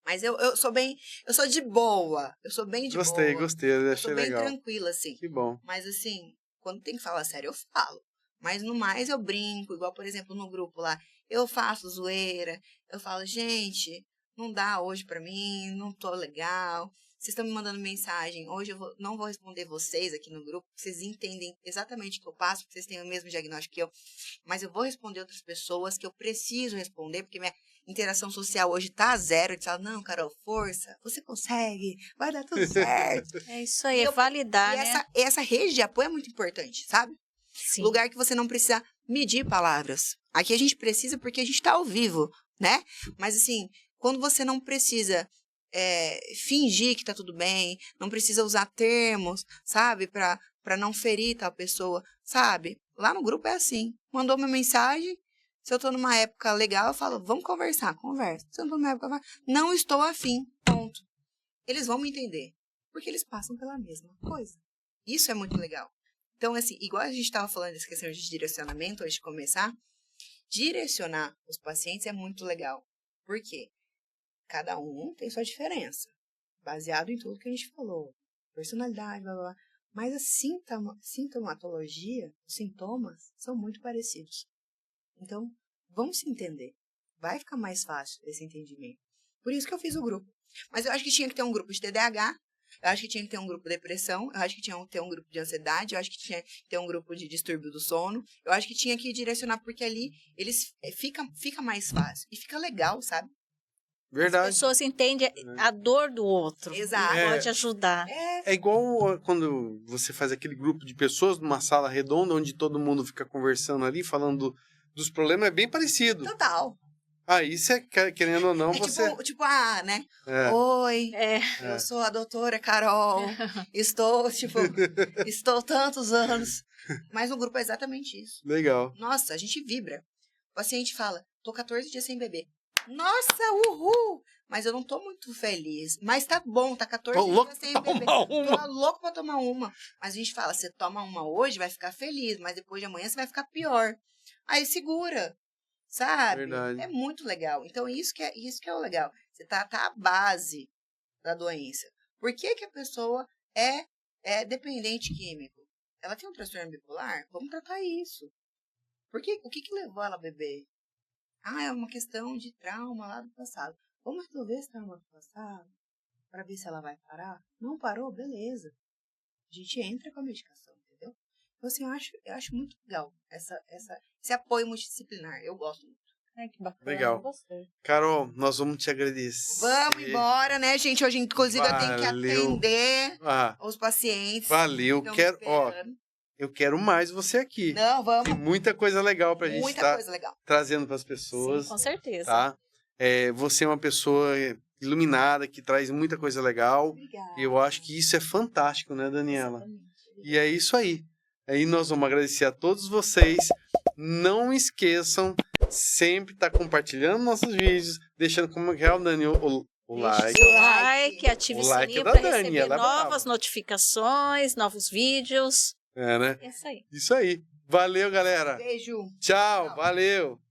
Mas eu sou bem... Eu sou de boa. Eu sou bem de boa. Gostei, Eu achei sou bem legal. tranquila, assim. Que bom. Mas, assim, quando tem que falar sério, eu falo. Mas, no mais, eu brinco. Igual, por exemplo, no grupo lá. Eu faço zoeira. Eu falo, gente, não dá hoje pra mim. Não tô legal. Vocês estão me mandando mensagem. Hoje eu não vou responder vocês aqui no grupo. Vocês entendem exatamente o que eu passo. Porque vocês têm o mesmo diagnóstico que eu. Mas eu vou responder outras pessoas que eu preciso responder. Porque minha interação social hoje tá zero. Eu falo, não, Carol, força. Você consegue. Vai dar tudo certo. É isso aí, é validar, né? Essa rede de apoio é muito importante, sabe? Sim. Lugar que você não precisa medir palavras. Aqui a gente precisa porque a gente tá ao vivo, né? Mas assim, quando você não precisa fingir que tá tudo bem, não precisa usar termos, sabe? Pra não ferir tal pessoa, sabe? Lá no grupo é assim. Mandou uma mensagem, se eu tô numa época legal, eu falo, vamos conversar, conversa. Se eu não tô numa época, não estou afim, ponto. Eles vão me entender, porque eles passam pela mesma coisa. Isso é muito legal. Então, assim, igual a gente estava falando dessa questão de direcionamento antes de começar, direcionar os pacientes é muito legal. Por quê? Cada um tem sua diferença, baseado em tudo que a gente falou. Personalidade, blá, blá, blá. Mas a sintomatologia, os sintomas, são muito parecidos. Então, vamos se entender. Vai ficar mais fácil esse entendimento. Por isso que eu fiz o grupo. Mas eu acho que tinha que ter um grupo de TDAH, eu acho que tinha que ter um grupo de depressão, eu acho que tinha que ter um grupo de ansiedade, eu acho que tinha que ter um grupo de distúrbio do sono, eu acho que tinha que direcionar, porque ali eles fica mais fácil e fica legal, sabe? Verdade. As pessoas entendem a dor do outro. Exato. E pode ajudar. É igual quando você faz aquele grupo de pessoas numa sala redonda, onde todo mundo fica conversando ali, falando dos problemas, é bem parecido. Total. Aí, você, querendo ou não, você... Tipo, né? É. Oi, eu sou a doutora Carol, estou tantos anos. Mas o grupo é exatamente isso. Legal. Nossa, a gente vibra. O paciente fala, tô 14 dias sem beber. Nossa, uhul! Mas eu não tô muito feliz. Mas tá bom, tá 14 dias sem beber. Tô louco pra tomar uma. Mas a gente fala, você toma uma hoje, vai ficar feliz, mas depois de amanhã você vai ficar pior. Aí segura. Sabe? Verdade. É muito legal. Então, isso que é o legal. Você tá a base da doença. Por que a pessoa é dependente químico? Ela tem um transtorno bipolar? Vamos tratar isso. O que levou ela a beber? É uma questão de trauma lá do passado. Vamos resolver esse trauma do passado para ver se ela vai parar? Não parou? Beleza. A gente entra com a medicação, entendeu? Então, assim, eu acho muito legal esse apoio multidisciplinar. Eu gosto muito. Que bacana. Legal. Carol, nós vamos te agradecer. Vamos embora, né, gente? Hoje, inclusive, eu tenho que atender os pacientes. Valeu. Eu quero mais você aqui. Não, vamos. Tem muita coisa legal pra gente estar trazendo para as pessoas. Sim, com certeza. Tá? Você é uma pessoa iluminada, que traz muita coisa legal. Obrigada. E eu acho que isso é fantástico, né, Daniela? Exatamente. E é isso aí. Aí nós vamos agradecer a todos vocês. Não esqueçam, sempre estar compartilhando nossos vídeos, deixando como é o Dani, o like. O like, ative o sininho para receber novas notificações, novos vídeos. Né? É isso aí. Isso aí. Valeu, galera. Beijo. Tchau. Valeu.